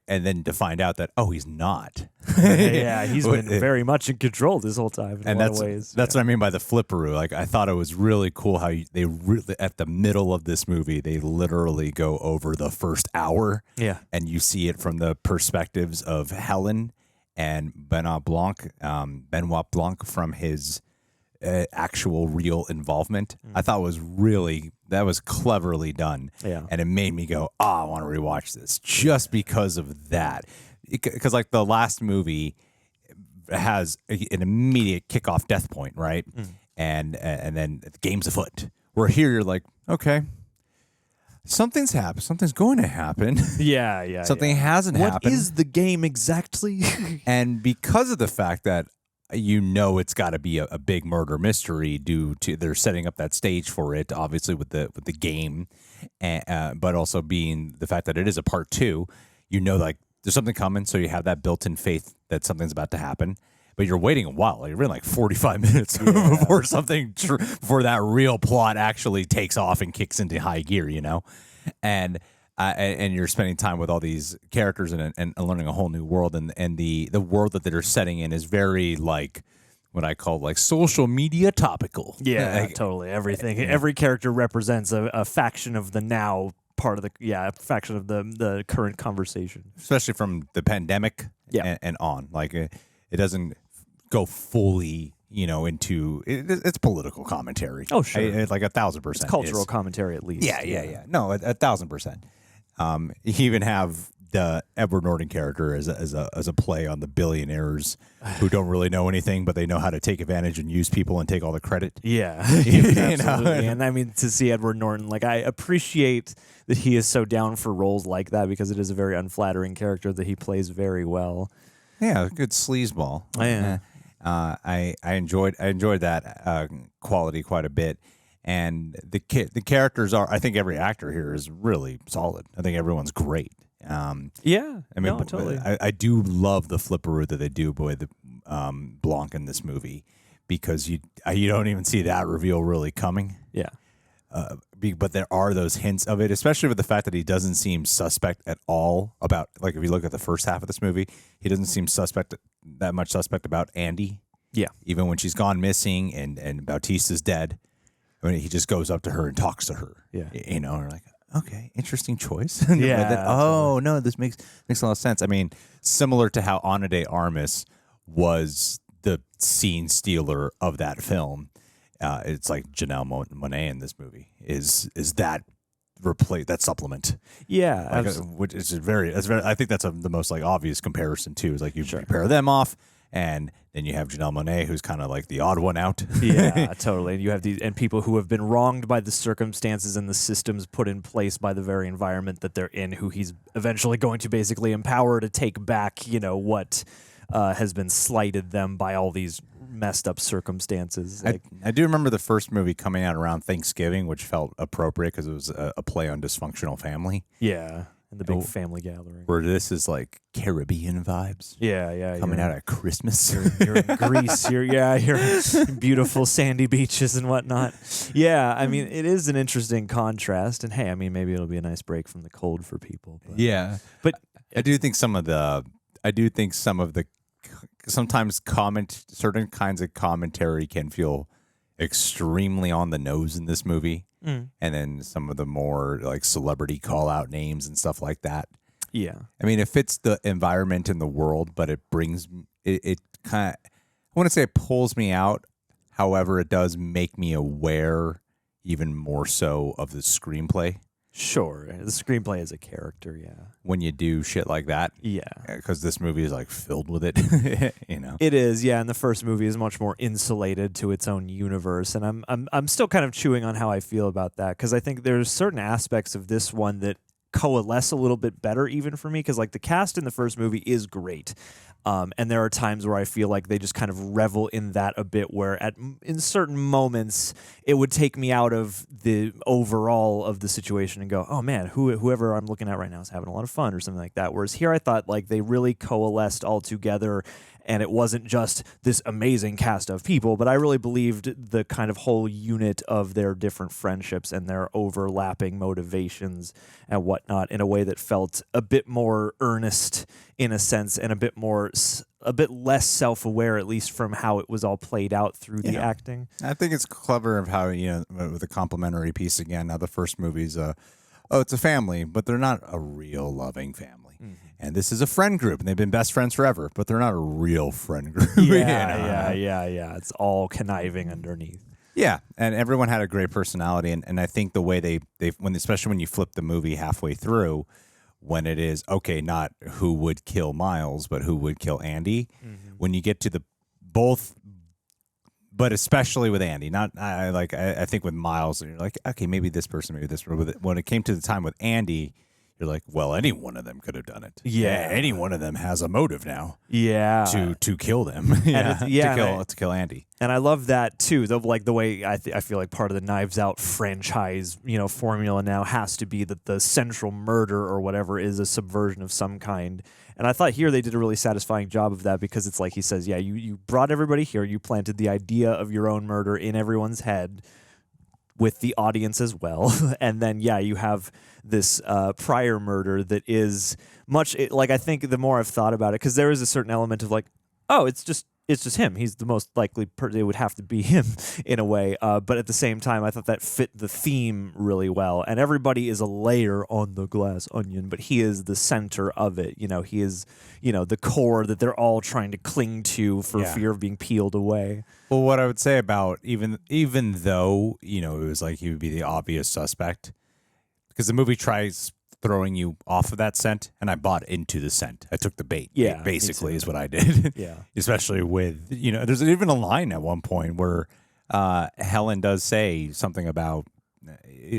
then to find out that, he's not. Yeah, he's been very much in control this whole time in a lot of ways. That's what I mean by the flipperoo. Like, I thought it was really cool how they really, at the middle of this movie, they literally go over the first hour. Yeah. And you see it from the perspectives of Helen and Benoit Blanc from his actual real involvement. I thought that was cleverly done. Yeah. And it made me go, I want to rewatch this just because of that. Because like the last movie has an immediate kickoff death point, right? And then the game's afoot. Where here you're like, okay, something's happened. Something's going to happen. Yeah. Something hasn't happened. What is the game exactly? And because of the fact that it's got to be a big murder mystery due to they're setting up that stage for it, obviously with the game, but also being the fact that it is a part 2, like there's something coming, so you have that built-in faith that something's about to happen. But you're waiting a while. You're in like 45 minutes before before that real plot actually takes off and kicks into high gear, and you're spending time with all these characters and learning a whole new world, and the world that they're setting in is very like what I call like social media topical. Yeah, totally. Everything. Every character represents a faction of the now part of faction of the current conversation, especially from the pandemic and on. Like it doesn't go fully into it's political commentary. Oh, sure. Like 1,000%. It's cultural commentary at least. Yeah. No, 1,000%. You even have the Edward Norton character as a play on the billionaires who don't really know anything, but they know how to take advantage and use people and take all the credit. Yeah, absolutely. And I mean, to see Edward Norton, like I appreciate that he is so down for roles like that because it is a very unflattering character that he plays very well. Yeah, good sleazeball. Yeah. I enjoyed that quality quite a bit. And the characters are, I think every actor here is really solid. I think everyone's great. I mean, totally. I do love the flipperoo that they do with Blanc in this movie because you don't even see that reveal really coming. Yeah. But there are those hints of it, especially with the fact that he doesn't seem suspect at all about, like, if you look at the first half of this movie, he doesn't seem that much suspect about Andy. Yeah. Even when she's gone missing and Bautista's dead. I mean, he just goes up to her and talks to her. Yeah. We're like, okay, interesting choice. Yeah. No, this makes a lot of sense. I mean, similar to how Ana de Armas was the scene stealer of that film. It's like Janelle Monáe in this movie is that that supplement. Yeah. Which is very, I think that's the most like obvious comparison too. Is like you pair them off. And then you have Janelle Monáe, who's kind of like the odd one out. Yeah, totally. And you have these people who have been wronged by the circumstances and the systems put in place by the very environment that they're in, who he's eventually going to basically empower to take back, what has been slighted them by all these messed up circumstances. I do remember the first movie coming out around Thanksgiving, which felt appropriate because it was a play on dysfunctional family. Yeah. And the big family gathering. Where this is like Caribbean vibes. Yeah. Coming out at Christmas. You're in Greece. You're in beautiful sandy beaches and whatnot. Yeah, I mean, it is an interesting contrast. And hey, I mean, maybe it'll be a nice break from the cold for people. But. Yeah. But I do think some of the sometimes certain kinds of commentary can feel extremely on the nose in this movie. And then some of the more like celebrity call out names and stuff like that. Yeah. I mean, it fits the environment in the world, but it brings it kind of, I want to say it pulls me out. However, it does make me aware even more so of the screenplay. Sure. The screenplay is a character, yeah. When you do shit like that. Yeah. Because this movie is like filled with it, It is, yeah, and the first movie is much more insulated to its own universe, and I'm still kind of chewing on how I feel about that, because I think there's certain aspects of this one that coalesce a little bit better even for me, because like the cast in the first movie is great. And there are times where I feel like they just kind of revel in that a bit, where in certain moments it would take me out of the overall of the situation and go, oh man, whoever I'm looking at right now is having a lot of fun or something like that. Whereas here I thought like they really coalesced all together, and it wasn't just this amazing cast of people, but I really believed the kind of whole unit of their different friendships and their overlapping motivations and whatnot in a way that felt a bit more earnest in a sense, and a bit less self-aware, at least from how it was all played out through the acting. I think it's clever of how, with the complimentary piece again. Now the first movie's it's a family, but they're not a real loving family. Mm-hmm. And this is a friend group, and they've been best friends forever, but they're not a real friend group. Yeah. It's all conniving underneath. Yeah, and everyone had a great personality, and I think the way they especially when you flip the movie halfway through, when it is not who would kill Miles, but who would kill Andy. Mm-hmm. When you get to the both, but especially with Andy, I think with Miles, you're like, okay, maybe this person, maybe this person. When it came to the time with Andy, you're like, well, any one of them could have done it. Yeah, any one of them has a motive now. Yeah, to kill them. To kill Andy. And I love that too. The way I feel like part of the Knives Out franchise, formula now has to be that the central murder or whatever is a subversion of some kind. And I thought here they did a really satisfying job of that, because it's like he says, you brought everybody here, you planted the idea of your own murder in everyone's head, with the audience as well. And then, you have this prior murder that is much, I think the more I've thought about it, because there is a certain element of like, oh, it's just him. He's the most likely person. It would have to be him in a way. But at the same time, I thought that fit the theme really well. And everybody is a layer on the glass onion, but he is the center of it. He is, the core that they're all trying to cling to for fear of being peeled away. Well, what I would say about even though, it was like he would be the obvious suspect, because the movie tries throwing you off of that scent, and I bought into the scent. I took the bait. Yeah, basically is what I did. Yeah. Especially with, there's even a line at one point where Helen does say something about,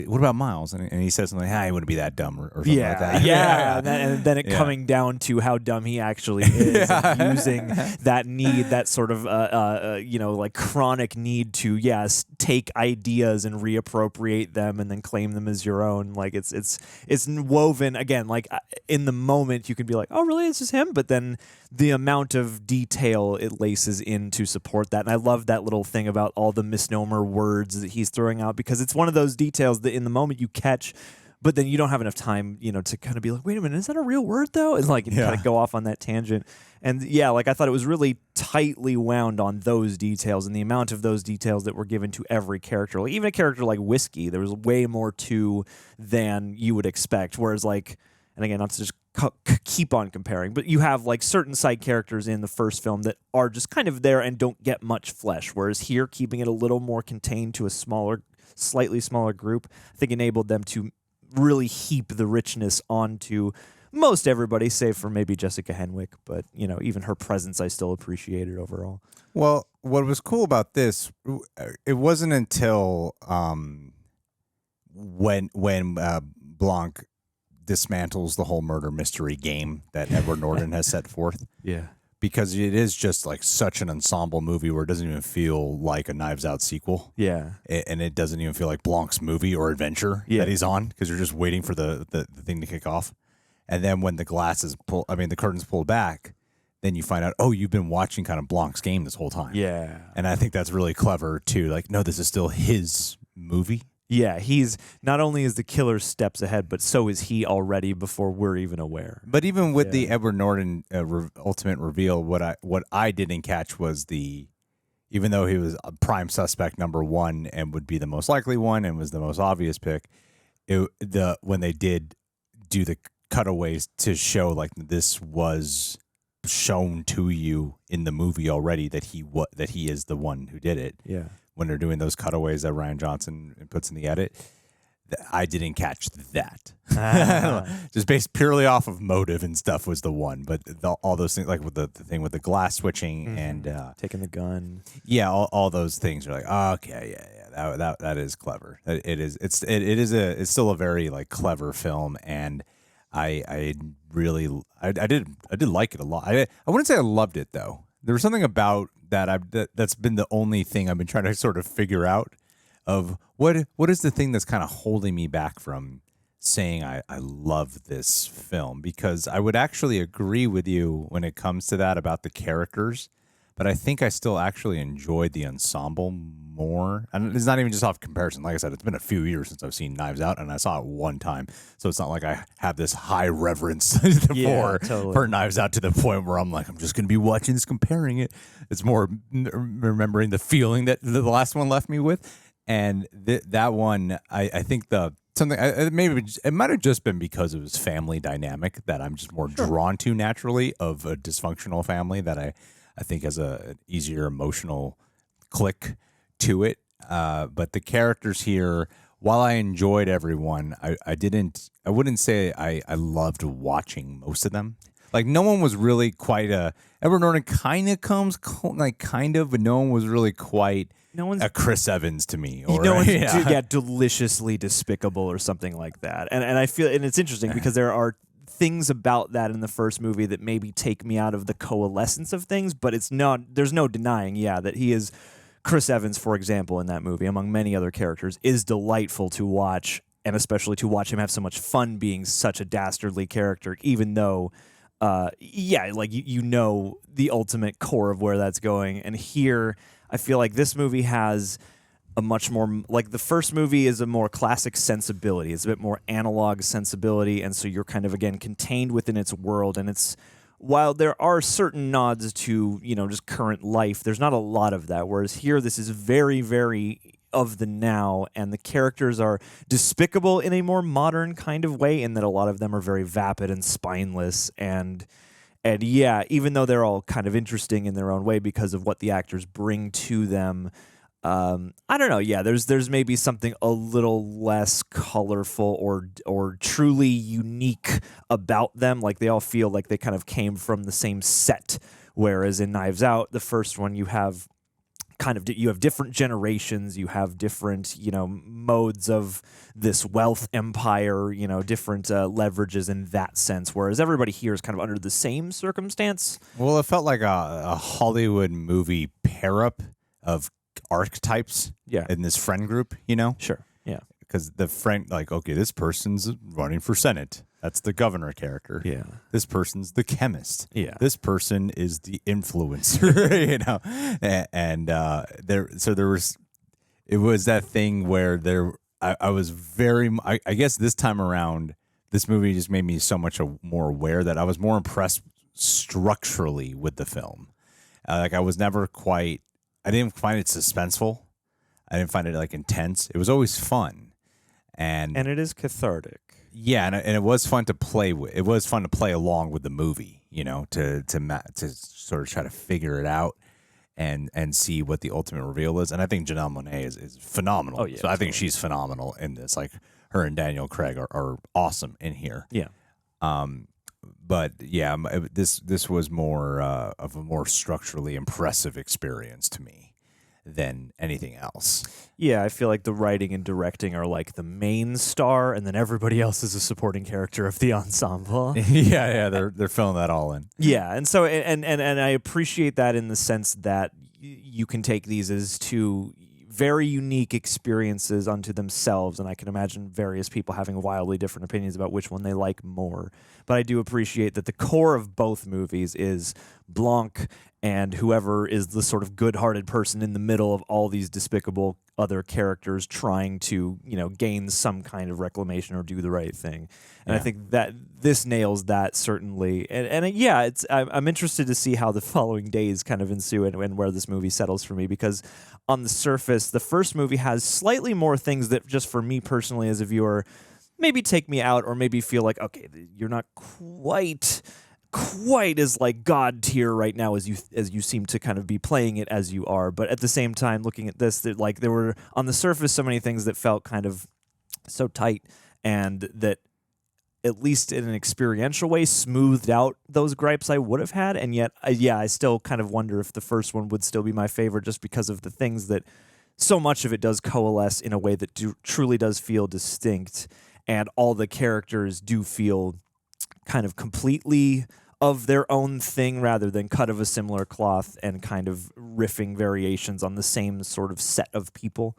what about Miles? And he says something like, he wouldn't be that dumb or something like that. Yeah. And then it coming down to how dumb he actually is, and using that need, that sort of, chronic need to, take ideas and reappropriate them and then claim them as your own. Like it's woven, again, like in the moment you can be like, oh, really? It's just him? But then the amount of detail it laces in to support that. And I love that little thing about all the misnomer words that he's throwing out, because it's one of those details that in the moment you catch, but then you don't have enough time, to kind of be like, wait a minute, is that a real word though? And kind of go off on that tangent. And I thought it was really tightly wound on those details, and the amount of those details that were given to every character. Like even a character like Whiskey, there was way more to than you would expect. Whereas and again, not to just keep on comparing, but you have certain side characters in the first film that are just kind of there and don't get much flesh, whereas here, keeping it a little more contained to a slightly smaller group, I think enabled them to really heap the richness onto most everybody, save for maybe Jessica Henwick, but even her presence I still appreciated overall. Well, what was cool about this, it wasn't until when Blanc dismantles the whole murder mystery game that Edward Norton has set forth. Yeah. Because it is just such an ensemble movie where it doesn't even feel like a Knives Out sequel. Yeah. And it doesn't even feel like Blanc's movie or adventure that he's on, because you're just waiting for the thing to kick off. And then when the curtains pulled back, then you find out, oh, you've been watching kind of Blanc's game this whole time. Yeah. And I think that's really clever too. No, this is still his movie. Yeah, he's not only is the killer steps ahead, but so is he already before we're even aware. But even with the Edward Norton ultimate reveal, what I didn't catch was even though he was a prime suspect number one and would be the most likely one and was the most obvious pick, when they did do the cutaways to show this was shown to you in the movie already that he is the one who did it. Yeah. When they're doing those cutaways that Rian Johnson puts in the edit, I didn't catch that. Just based purely off of motive and stuff was the one, but all those things, like with the thing with the glass switching and taking the gun, all those things are like, okay, yeah, that is clever. It's still a very like clever film, and I did like it a lot. I wouldn't say I loved it though. There was something about that's been the only thing I've been trying to sort of figure out of what is the thing that's kind of holding me back from saying I love this film, because I would actually agree with you when it comes to that about the characters, but I think I still actually enjoyed the ensemble more. And it's not even just off comparison. Like I said, it's been a few years since I've seen Knives Out, and I saw it one time, so it's not like I have this high reverence for Knives Out to the point where I'm like, I'm just going to be watching this, comparing it. It's more remembering the feeling that the last one left me with. And that one, I think maybe it might have just been because it was family dynamic that I'm just more drawn to naturally, of a dysfunctional family that I think has an easier emotional click to it. But the characters here, while I enjoyed everyone, I wouldn't say I loved watching most of them. Like, no one was really quite Edward Norton kind of comes like kind of, but no one was really quite a Chris Evans to me. Or, no one's deliciously despicable or something like that. And I feel, and it's interesting because there are things about that in the first movie that maybe take me out of the coalescence of things, but there's no denying, that he is, Chris Evans, for example, in that movie, among many other characters, is delightful to watch, and especially to watch him have so much fun being such a dastardly character, even though you know the ultimate core of where that's going. And here, I feel like this movie has a much more, like the first movie is a more classic sensibility. It's a bit more analog sensibility, and so you're kind of, again, contained within its world. And it's, while there are certain nods to, just current life, there's not a lot of that. Whereas here, this is very, very of the now, and the characters are despicable in a more modern kind of way, in that a lot of them are very vapid and spineless, and even though they're all kind of interesting in their own way because of what the actors bring to them, I don't know. Yeah, there's maybe something a little less colorful or truly unique about them. Like, they all feel like they kind of came from the same set, whereas in Knives Out, the first one, you have different generations, you have different, modes of this wealth empire, different leverages in that sense, whereas everybody here is kind of under the same circumstance. Well, it felt like a Hollywood movie pair-up of archetypes in this friend group, Sure, yeah. Because the friend, like, okay, this person's running for Senate. That's the governor character. Yeah. This person's the chemist. Yeah. This person is the influencer, And it was that thing where I was I guess this time around, this movie just made me so much more aware that I was more impressed structurally with the film. I was never quite, I didn't find it suspenseful. I didn't find it like intense. It was always fun. And it is cathartic. Yeah, and it was fun to play with. It was fun to play along with the movie, to sort of try to figure it out and see what the ultimate reveal is. And I think Janelle Monáe is phenomenal. Oh, yeah, so I think she's phenomenal in this. Like, her and Daniel Craig are awesome in here. Yeah. But yeah, this was more of a more structurally impressive experience to me than anything else. Yeah, I feel like the writing and directing are like the main star, and then everybody else is a supporting character of the ensemble. yeah, they're filling that all in. Yeah, and so and I appreciate that in the sense that you can take these as two very unique experiences unto themselves, and I can imagine various people having wildly different opinions about which one they like more. But I do appreciate that the core of both movies is Blanc and whoever is the sort of good-hearted person in the middle of all these despicable other characters trying to, gain some kind of reclamation or do the right thing. And I think that this nails that, certainly. I'm interested to see how the following days kind of ensue and where this movie settles for me, because on the surface, the first movie has slightly more things that, just for me personally as a viewer, maybe take me out or maybe feel like, okay, you're not quite as like God tier right now as you seem to kind of be playing it as you are. But at the same time, looking at this, there were on the surface so many things that felt kind of so tight, and that at least in an experiential way smoothed out those gripes I would have had. And yet, I still kind of wonder if the first one would still be my favorite, just because of the things that so much of it does coalesce in a way that truly does feel distinct, and all the characters do feel kind of completely of their own thing rather than cut of a similar cloth and kind of riffing variations on the same sort of set of people.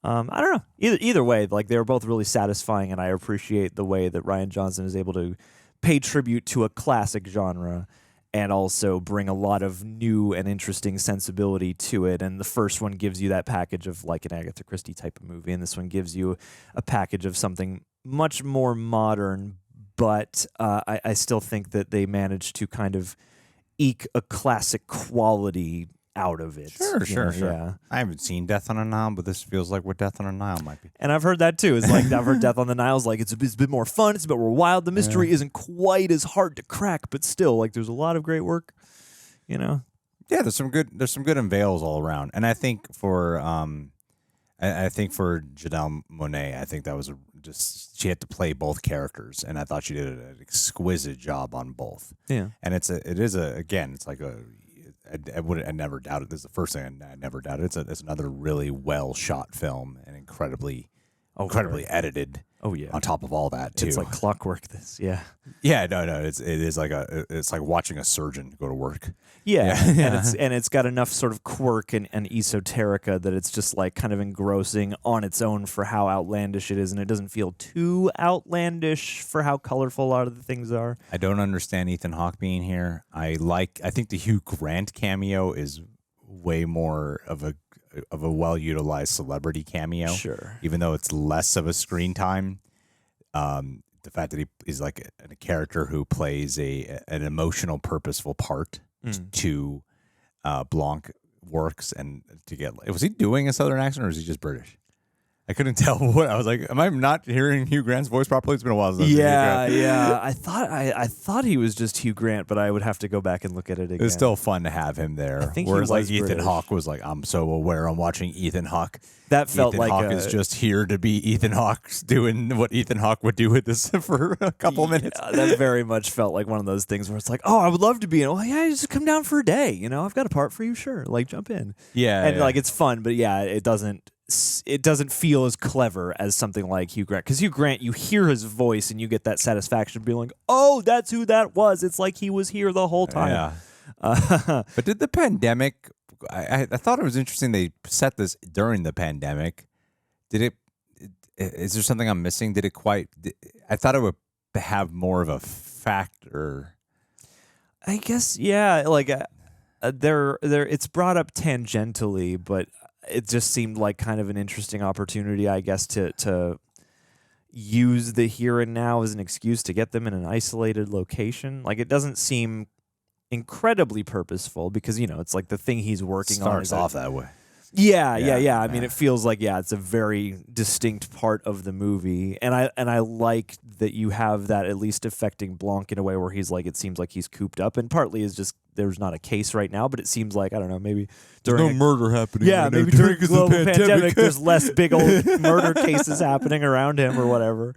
I don't know. Either way, like, they were both really satisfying, and I appreciate the way that Rian Johnson is able to pay tribute to a classic genre and also bring a lot of new and interesting sensibility to it. And the first one gives you that package of like an Agatha Christie type of movie, and this one gives you a package of something much more modern. But I still think that they managed to kind of eke a classic quality out of it. Sure. Yeah. I haven't seen Death on the Nile, but this feels like what Death on the Nile might be. And I've heard that too. It's like, I've heard Death on the Nile is like, it's a bit more fun, it's a bit more wild. The mystery isn't quite as hard to crack, but still, like, there's a lot of great work, you know? Yeah, there's some good unveils all around. And I think for Janelle Monáe, I think that was she had to play both characters, and I thought she did an exquisite job on both. Yeah. And it's like I never doubted. This is the first thing I never doubted. It's another really well shot film and incredibly edited. Oh yeah. On top of all that too, It's like clockwork. Yeah. Yeah, no, it's like watching a surgeon go to work. Yeah. and it's got enough sort of quirk and esoterica that it's just like kind of engrossing on its own for how outlandish it is, and it doesn't feel too outlandish for how colorful a lot of the things are. I don't understand Ethan Hawke being here. I think the Hugh Grant cameo is way more of a well-utilized celebrity cameo. Sure. Even though it's less of a screen time, the fact that he is like a character who plays an emotional, purposeful part to Blanc works. And to get, was he doing a Southern accent or is he just British? I couldn't tell what I was like. Am I not hearing Hugh Grant's voice properly? It's been a while since I've seen Hugh Grant. Yeah. I thought he was just Hugh Grant, but I would have to go back and look at it again. It was still fun to have him there. I think whereas like Ethan British. Hawke was like, I'm so aware I'm watching Ethan Hawke. That felt Ethan like Hawke is just here to be Ethan Hawke, doing what Ethan Hawke would do with this for a couple minutes. That very much felt like one of those things where it's like, oh, I would love to be in. Oh yeah, just come down for a day. You know, I've got a part for you. Sure, like jump in. Yeah, and like it's fun, but yeah, it doesn't feel as clever as something like Hugh Grant. Because Hugh Grant, you hear his voice and you get that satisfaction of being like, oh, that's who that was. It's like he was here the whole time. Yeah. But did the pandemic? I thought it was interesting they set this during the pandemic. Did it? Is there something I'm missing? Did it quite? I thought it would have more of a factor. I guess, yeah. Like there, it's brought up tangentially, but it just seemed like kind of an interesting opportunity, I guess, to use the here and now as an excuse to get them in an isolated location. Like, it doesn't seem incredibly purposeful because, you know, it's like the thing he's working on starts off that way. Yeah. I mean, it feels like, it's a very distinct part of the movie, and I like that you have that at least affecting Blanc in a way where he's like, it seems like he's cooped up, and partly is just there's not a case right now, but it seems like, I don't know, maybe there's no murder happening. Yeah, maybe during a global pandemic, there's less big old murder cases happening around him or whatever.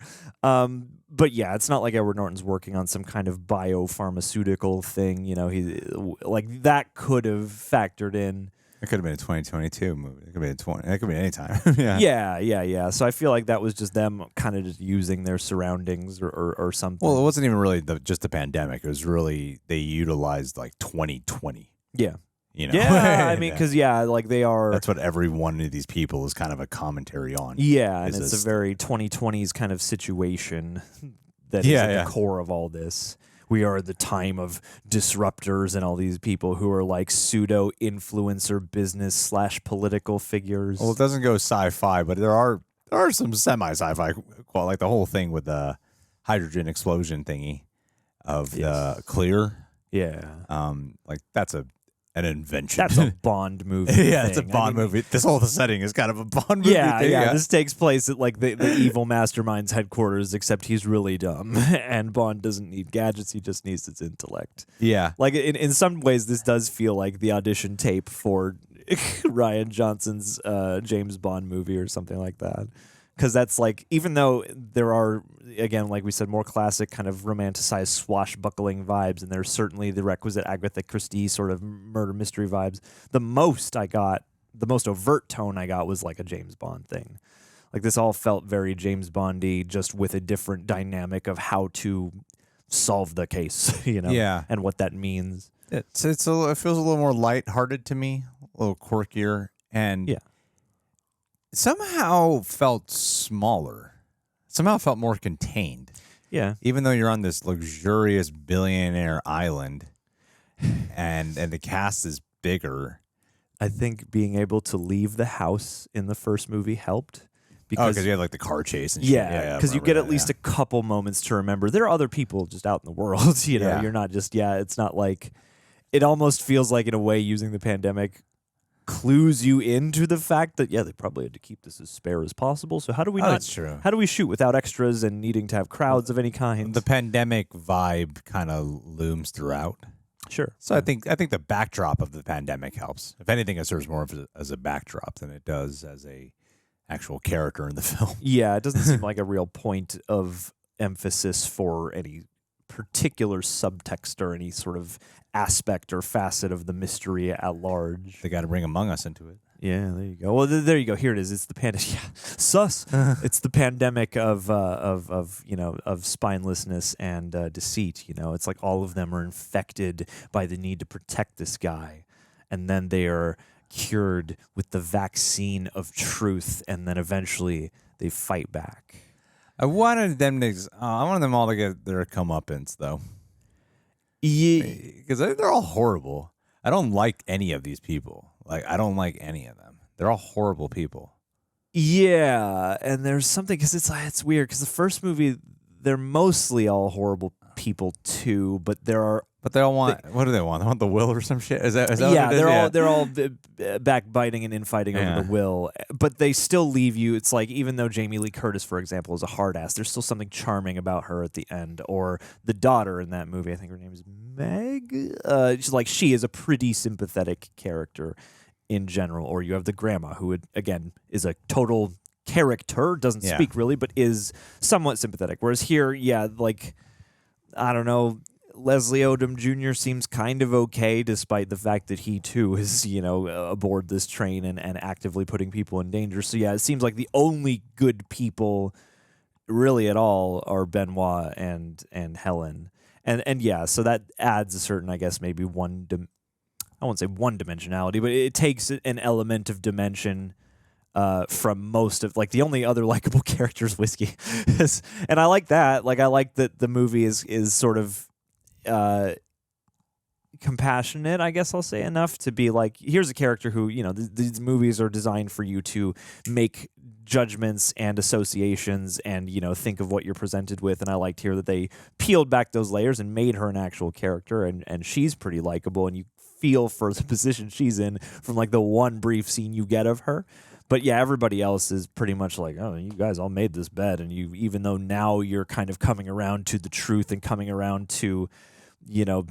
But yeah, it's not like Edward Norton's working on some kind of biopharmaceutical thing. You know, he like that could have factored in. It could have been a 2022 movie. It could have been It could be any time. Yeah. So I feel like that was just them kind of just using their surroundings or something. Well, it wasn't even really just the pandemic. It was really they utilized like 2020. Yeah. You know? Yeah, I mean, because like they are. That's what every one of these people is kind of a commentary on. Yeah, and it's a very 2020s kind of situation that is at the core of all this. We are the time of disruptors and all these people who are like pseudo influencer business / political figures. Well, it doesn't go sci-fi, but there are some semi-sci-fi, like the whole thing with the hydrogen explosion thingy of the clear. Yeah. Like that's an invention. That's a Bond movie. Yeah, it's a Bond movie. This whole setting is kind of a Bond movie. Yeah. This takes place at like the evil mastermind's headquarters, except he's really dumb, and Bond doesn't need gadgets. He just needs his intellect. Yeah. Like in some ways, this does feel like the audition tape for Rian Johnson's James Bond movie or something like that. Because that's like, even though there are, again, like we said, more classic kind of romanticized swashbuckling vibes, and there's certainly the requisite Agatha Christie sort of murder mystery vibes, the most overt tone I got was like a James Bond thing. Like this all felt very James Bondy, just with a different dynamic of how to solve the case, Yeah. and what that means. It feels a little more lighthearted to me, a little quirkier, and somehow felt smaller. Somehow felt more contained. Yeah. Even though you're on this luxurious billionaire island, and the cast is bigger. I think being able to leave the house in the first movie helped. Because you had like the car chase and shit. Yeah, because you get at least a couple moments to remember there are other people just out in the world. You're not just, it's not like, it almost feels like in a way using the pandemic clues you into the fact that, they probably had to keep this as spare as possible. So how do we That's true. How do we shoot without extras and needing to have crowds of any kind? The pandemic vibe kind of looms throughout. Sure. So I think the backdrop of the pandemic helps. If anything, it serves more as a backdrop than it does as a actual character in the film. Yeah, it doesn't seem like a real point of emphasis for any particular subtext or any sort of aspect or facet of the mystery at large. They got to bring Among Us into it. Yeah, there you go. Well, there you go. Here it is. It's the pandemic. Yeah, sus. It's the pandemic of spinelessness and deceit. It's like all of them are infected by the need to protect this guy, and then they are cured with the vaccine of truth, and then eventually they fight back. I wanted them all to get their comeuppance, though. Yeah, because they're all horrible. I don't like any of these people. Like, I don't like any of them. They're all horrible people. Yeah, and there's something, because it's weird, because the first movie, they're mostly all horrible people too, but they all want, what do they want? They want the will or some shit? Is that what it is? they're all backbiting and infighting over the will, but they still leave you. It's like, even though Jamie Lee Curtis, for example, is a hard ass, there's still something charming about her at the end. Or the daughter in that movie, I think her name is Meg. She is a pretty sympathetic character in general. Or you have the grandma, who again is a total character, doesn't speak really, but is somewhat sympathetic. Whereas here, I don't know, Leslie Odom Jr. seems kind of okay, despite the fact that he too is, aboard this train and actively putting people in danger. So it seems like the only good people really at all are Benoit and Helen. And so that adds a certain, I guess, maybe I won't say one-dimensionality, but it takes an element of dimension from most of, the only other likable character is Whiskey. And I like that. I like that the movie is sort of compassionate, I guess I'll say, enough to be like, here's a character who, these movies are designed for you to make judgments and associations and, think of what you're presented with. And I liked here that they peeled back those layers and made her an actual character, and she's pretty likable, and you feel for the position she's in from the one brief scene you get of her. But everybody else is pretty much like, oh, you guys all made this bed, and even though now you're kind of coming around to the truth and coming around to,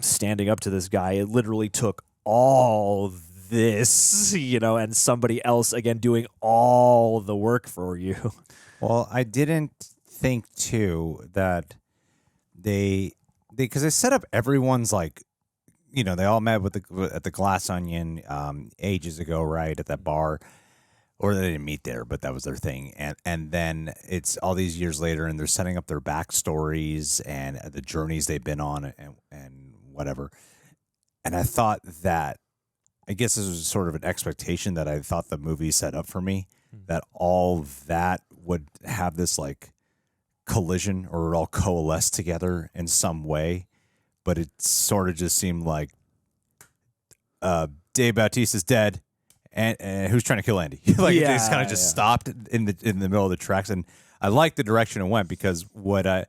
standing up to this guy, it literally took all this, and somebody else again doing all the work for you. Well, I didn't think too that because they set up everyone's they all met at the Glass Onion ages ago, right, at that bar. Or they didn't meet there, but that was their thing. And then it's all these years later, and they're setting up their backstories and the journeys they've been on and whatever. And I thought that, I guess this was sort of an expectation that I thought the movie set up for me, that all that would have this collision or all coalesce together in some way. But it sort of just seemed like Dave Bautista's dead. And who's trying to kill Andy? It just kind of stopped in the middle of the tracks, and I liked the direction it went, because what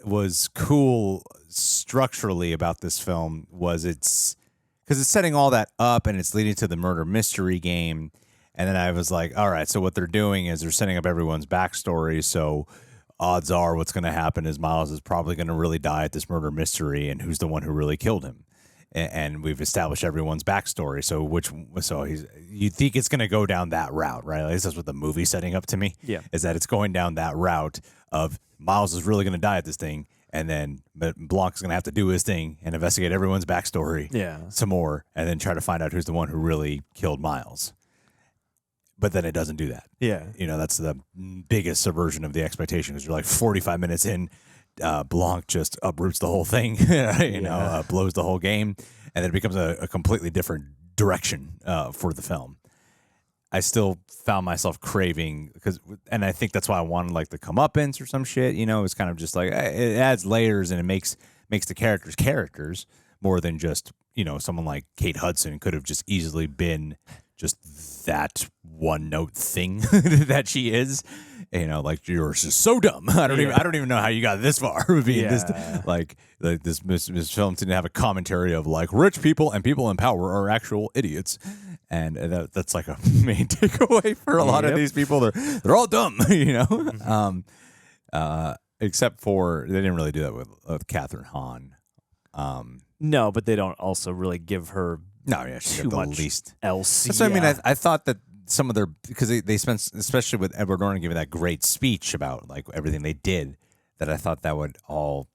was cool structurally about this film was because it's setting all that up and it's leading to the murder mystery game, and then I was like, all right, so what they're doing is they're setting up everyone's backstory, so odds are what's going to happen is Miles is probably going to really die at this murder mystery, and who's the one who really killed him. and we've established everyone's backstory. So you think it's going to go down that route, right? At least that's what the movie's setting up to me. Yeah. Is that it's going down that route of Miles is really going to die at this thing, and then Blanc is going to have to do his thing and investigate everyone's backstory some more, and then try to find out who's the one who really killed Miles. But then it doesn't do that. Yeah. That's the biggest subversion of the expectation, because you're like 45 minutes in, Blanc just uproots the whole thing, blows the whole game, and then it becomes a completely different direction for the film. I still found myself craving, and I think that's why I wanted like the comeuppance or some shit. It's kind of just like it adds layers, and it makes the characters more than just someone like Kate Hudson could have just easily been just that one note thing that she is. Like you're just so dumb. I don't even know how you got this far. Being this this film didn't have a commentary of like rich people and people in power are actual idiots, and that's like a main takeaway for a lot of these people. They're all dumb, except for they didn't really do that with Kathryn Hahn. No, but they don't also really give her she's too got the much least else. That's what I mean. I thought that some of their, because they spent, especially with Edward Norton giving that great speech about like everything they did, that I thought that would all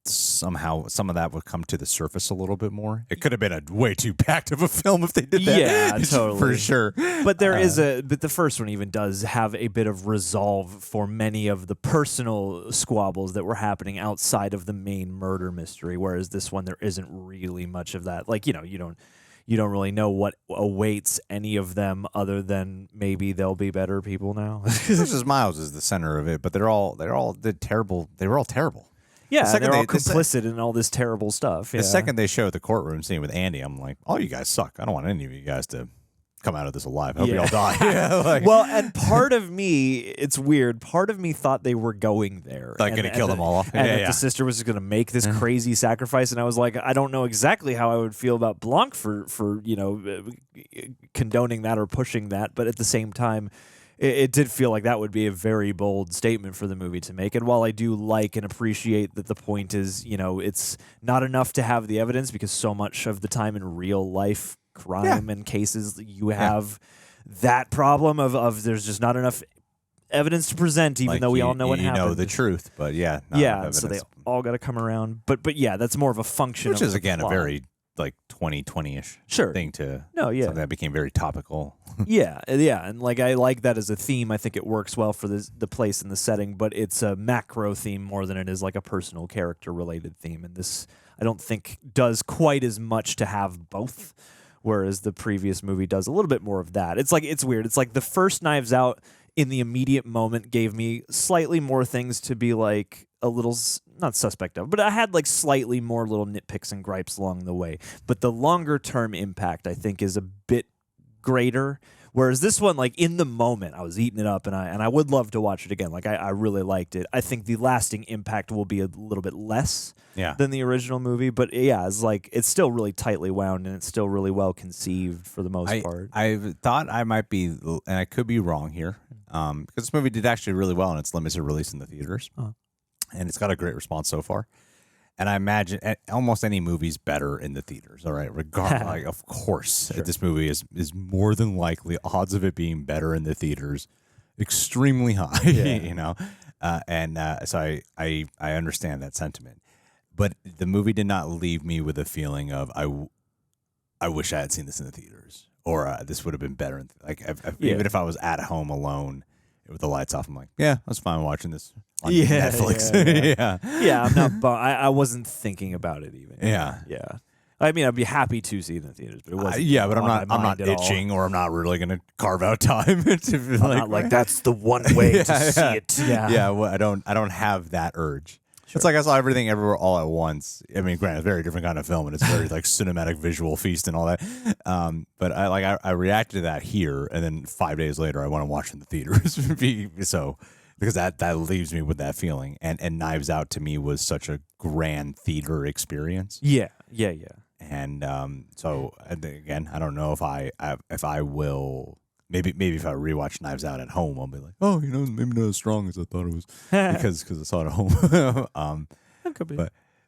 somehow, some of that would come to the surface a little bit more. It could have been a way too packed of a film if they did that. Yeah, totally. For sure. But there is but the first one even does have a bit of resolve for many of the personal squabbles that were happening outside of the main murder mystery, whereas this one, there isn't really much of that. Like, you don't really know what awaits any of them, other than maybe they'll be better people now. Miles is the center of it, but they were all terrible. Yeah, they're all complicit in all this terrible stuff. Yeah. The second they show the courtroom scene with Andy, I'm like, oh, you guys suck. I don't want any of you guys to come out of this alive. I hope you all die. Well, and part of me, it's weird, part of me thought they were going there. Like going to kill them all off. And that the sister was going to make this crazy sacrifice. And I was like, I don't know exactly how I would feel about Blanc for condoning that or pushing that. But at the same time, it did feel like that would be a very bold statement for the movie to make. And while I do like and appreciate that the point is, it's not enough to have the evidence, because so much of the time in real life crime and cases, you have that problem of there's just not enough evidence to present, even though we all know what happened. You know the truth, but so they all got to come around. But yeah, that's more of a function which of is, the again, plot. a very like 2020-ish thing to something that became very topical. yeah, and like I like that as a theme. I think it works well for the place and the setting, but it's a macro theme more than it is like a personal character related theme. And this, I don't think, does quite as much to have both, whereas the previous movie does a little bit more of that. It's weird. It's like the first Knives Out in the immediate moment gave me slightly more things to be like a little, not suspect of, but I had like slightly more little nitpicks and gripes along the way. But the longer term impact, I think, is a bit greater. Whereas this one, like in the moment, I was eating it up, and I would love to watch it again. Like I really liked it. I think the lasting impact will be a little bit less than the original movie. But yeah, it's still really tightly wound, and it's still really well conceived for the most part. I thought I might be, and I could be wrong here, because this movie did actually really well in its limited release in the theaters. And it's got a great response so far. And I imagine almost any movie's better in the theaters. All right, regardless, like, of course, this movie is more than likely odds of it being better in the theaters extremely high. So I understand that sentiment, but the movie did not leave me with a feeling of I wish I had seen this in the theaters, or this would have been better. Even if I was at home alone with the lights off, I'm like, yeah, I was fine watching this on Netflix. I'm not. I wasn't thinking about it even. Yeah. I mean, I'd be happy to see it in the theaters, but it wasn't. But I'm not itching, or I'm not really going to carve out time to be like that's the one way to see it. Well, I don't have that urge. It's like I saw Everything Everywhere All at Once. I mean, granted, it's a very different kind of film, and it's very like cinematic visual feast and all that. But I reacted to that here, and then 5 days later, I want to watch it in the theaters. Because that leaves me with that feeling. And Knives Out to me was such a grand theater experience. Yeah. And so again, I don't know if I will. Maybe if I rewatch Knives Out at home, I'll be like, oh, maybe not as strong as I thought it was because I saw it at home. That could be.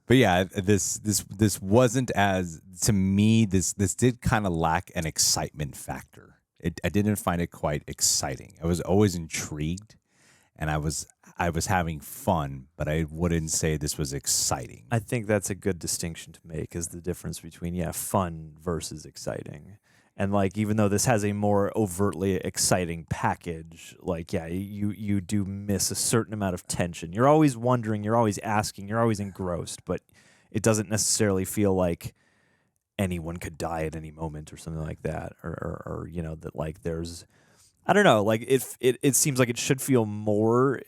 But yeah, this wasn't as, to me, this did kind of lack an excitement factor. I didn't find it quite exciting. I was always intrigued, and I was having fun, but I wouldn't say this was exciting. I think that's a good distinction to make, is the difference between fun versus exciting. And like, even though this has a more overtly exciting package, like, you do miss a certain amount of tension. You're always wondering, you're always asking, you're always engrossed, but it doesn't necessarily feel like anyone could die at any moment or something like that, or that like there's, I don't know, like it seems like it should feel more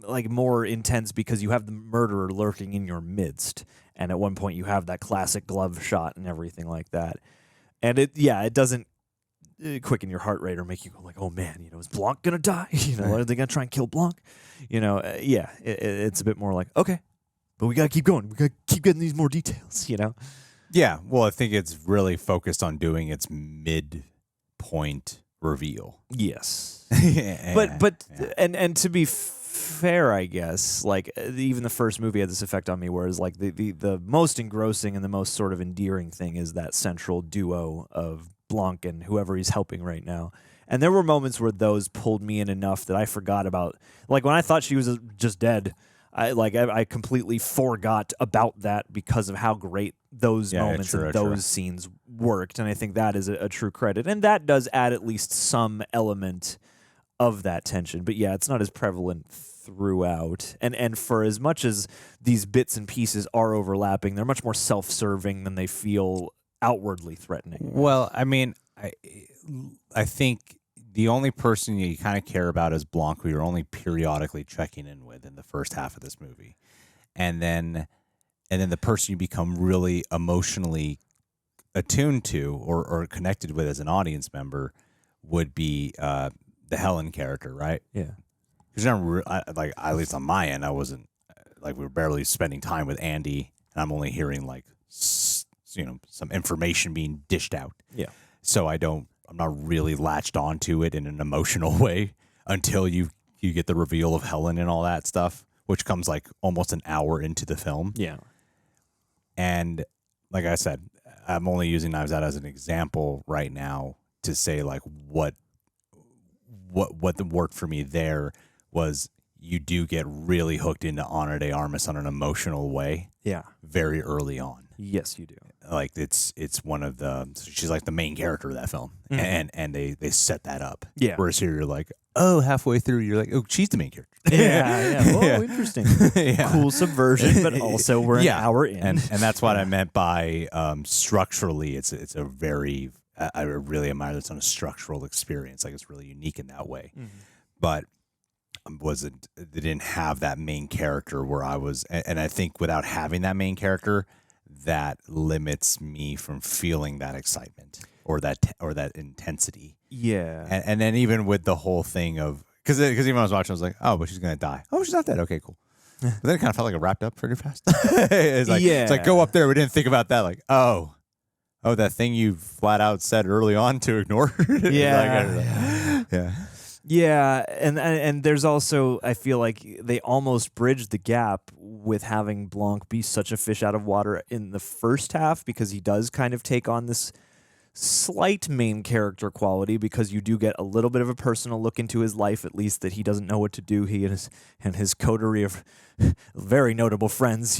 like more intense because you have the murderer lurking in your midst, and at one point you have that classic glove shot and everything like that, and it doesn't quicken your heart rate or make you go like, oh man, is Blanc gonna die? Are they gonna try and kill Blanc? It's a bit more like, okay, but we gotta keep going, we gotta keep getting these more details. Yeah, well, I think it's really focused on doing its midpoint reveal. Yes. And to be fair, I guess, like even the first movie had this effect on me, whereas like the most engrossing and the most sort of endearing thing is that central duo of Blanc and whoever he's helping right now. And there were moments where those pulled me in enough that I forgot about, like when I thought she was just dead, I completely forgot about that because of how great those moments and those scenes worked. And I think that is a true credit. And that does add at least some element of that tension. But yeah, it's not as prevalent throughout. And for as much as these bits and pieces are overlapping, they're much more self-serving than they feel outwardly threatening. Well, I mean, I think the only person you kind of care about is Blanc, who you're only periodically checking in with in the first half of this movie. And then the person you become really emotionally attuned to or connected with as an audience member would be the Helen character, right? Yeah. Because at least on my end, I wasn't, like, we were barely spending time with Andy, and I'm only hearing like, some information being dished out. Yeah. So I'm not really latched onto it in an emotional way until you get the reveal of Helen and all that stuff, which comes like almost an hour into the film. Yeah. And like I said, I'm only using Knives Out as an example right now to say like what worked for me there was you do get really hooked into Ana de Armas on an emotional way. Yeah. Very early on. Yes, you do. Like it's one of she's like the main character of that film, and they set that up. Yeah. Whereas here you're like, oh, halfway through you're like, oh, she's the main character. Yeah. Oh, interesting. Cool subversion, but also we're an hour in, and that's what I meant by structurally. It's a very I really admire this on a structural experience. Like it's really unique in that way, but they didn't have that main character where I was, and I think without having that main character, that limits me from feeling that excitement or that intensity. Yeah. And then even with the whole thing of, because even when I was watching, I was like, oh, but she's going to die. Oh, she's not dead. Okay, cool. But then it kind of felt like it wrapped up pretty fast. It's like, go up there. We didn't think about that. Like, oh, that thing you flat out said early on to ignore. Yeah, and there's also, I feel like they almost bridged the gap with having Blanc be such a fish out of water in the first half, because he does kind of take on this slight main character quality, because you do get a little bit of a personal look into his life, at least, that he doesn't know what to do. He and his coterie of very notable friends,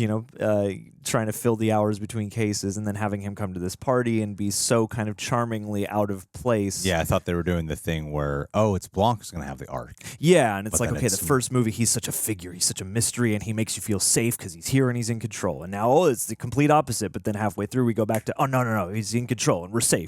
trying to fill the hours between cases, and then having him come to this party and be so kind of charmingly out of place. Yeah, I thought they were doing the thing where, it's Blanc who's going to have the arc. Yeah, and it's like, okay, the first movie, he's such a figure, he's such a mystery, and he makes you feel safe because he's here and he's in control. And now, it's the complete opposite, but then halfway through we go back to, no, he's in control and we're safe.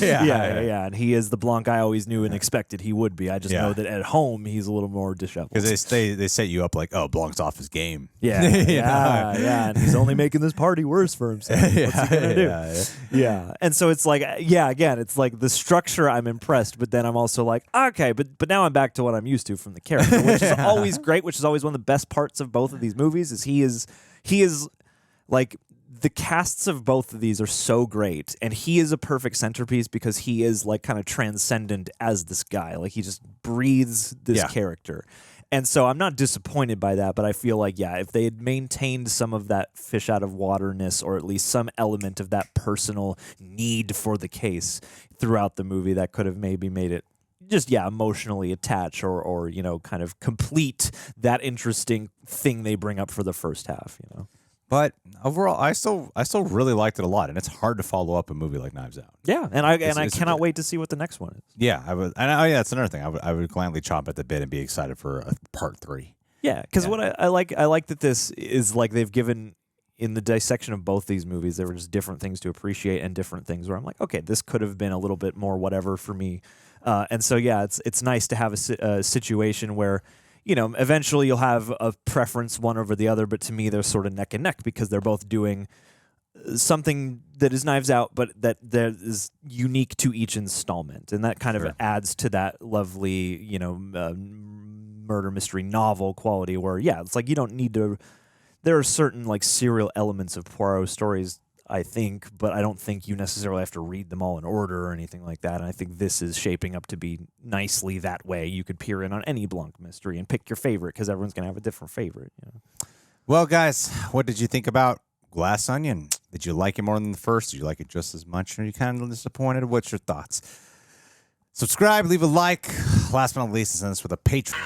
Yeah, and he is the Blanc I always knew and expected he would be. I just know that at home he's a little more disheveled. Because they set you up like, Blanc's off his game. Yeah, and he's only making this party worse for himself. What's he gonna do? Yeah. And so it's like, again, it's like the structure, I'm impressed, but then I'm also like, okay, but now I'm back to what I'm used to from the character, which is always great, which is always one of the best parts of both of these movies, is he is like, the casts of both of these are so great, and he is a perfect centerpiece because he is like kind of transcendent as this guy. Like he just breathes this character. And so I'm not disappointed by that, but I feel like, yeah, if they had maintained some of that fish out of waterness, or at least some element of that personal need for the case throughout the movie, that could have maybe made it just, emotionally attach or kind of complete that interesting thing they bring up for the first half, But overall, I still really liked it a lot, and it's hard to follow up a movie like Knives Out. Yeah, and I cannot wait to see what the next one is. Yeah, I would. And that's another thing. I would gladly chomp at the bit and be excited for a part 3. Yeah, because what I like that this is like they've given in the dissection of both these movies, there were just different things to appreciate and different things where I'm like, okay, this could have been a little bit more whatever for me, and so it's nice to have a situation where. Eventually you'll have a preference one over the other, but to me they're sort of neck and neck because they're both doing something that is Knives Out, but that is unique to each installment, and that kind of adds to that lovely, murder mystery novel quality. Where it's like you don't need to. There are certain like serial elements of Poirot stories, I think, but I don't think you necessarily have to read them all in order or anything like that. And I think this is shaping up to be nicely that way. You could peer in on any Blanc mystery and pick your favorite because everyone's going to have a different favorite. Well, guys, what did you think about Glass Onion? Did you like it more than the first? Did you like it just as much? Or are you kind of disappointed? What's your thoughts? Subscribe, leave a like. Last but not least, send us with a Patron.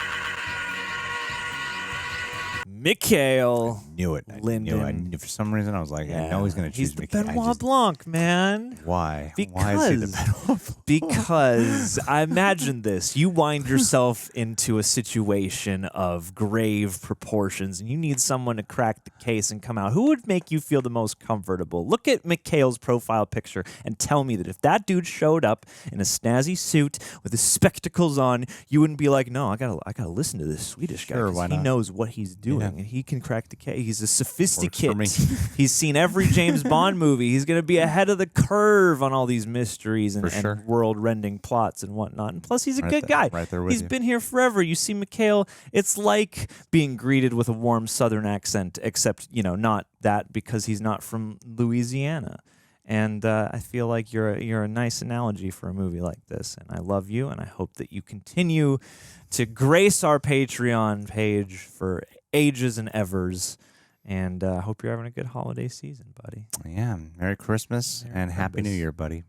Mikhail. Knew it. I knew. For some reason, I was like, I know he's going to choose Mikhail. He's the Benoit Blanc, man. Why? Why is he the Benoit Blanc? Because I imagine this. You wind yourself into a situation of grave proportions, and you need someone to crack the case and come out. Who would make you feel the most comfortable? Look at Mikhail's profile picture and tell me that if that dude showed up in a snazzy suit with his spectacles on, you wouldn't be like, no, I gotta listen to this Swedish guy. Sure, why he not? knows what he's doing. And he can crack the case. He's a sophisticate. He's seen every James Bond movie. He's going to be ahead of the curve on all these mysteries and world-rending plots and whatnot. And plus, he's a good guy. Right there with He's you. been here forever. You see Mikhail, it's like being greeted with a warm Southern accent, except, not that because he's not from Louisiana. And I feel like you're a nice analogy for a movie like this. And I love you, and I hope that you continue to grace our Patreon page for ages and evers. And I hope you're having a good holiday season, buddy. Yeah. Merry Christmas and Happy New Year, buddy.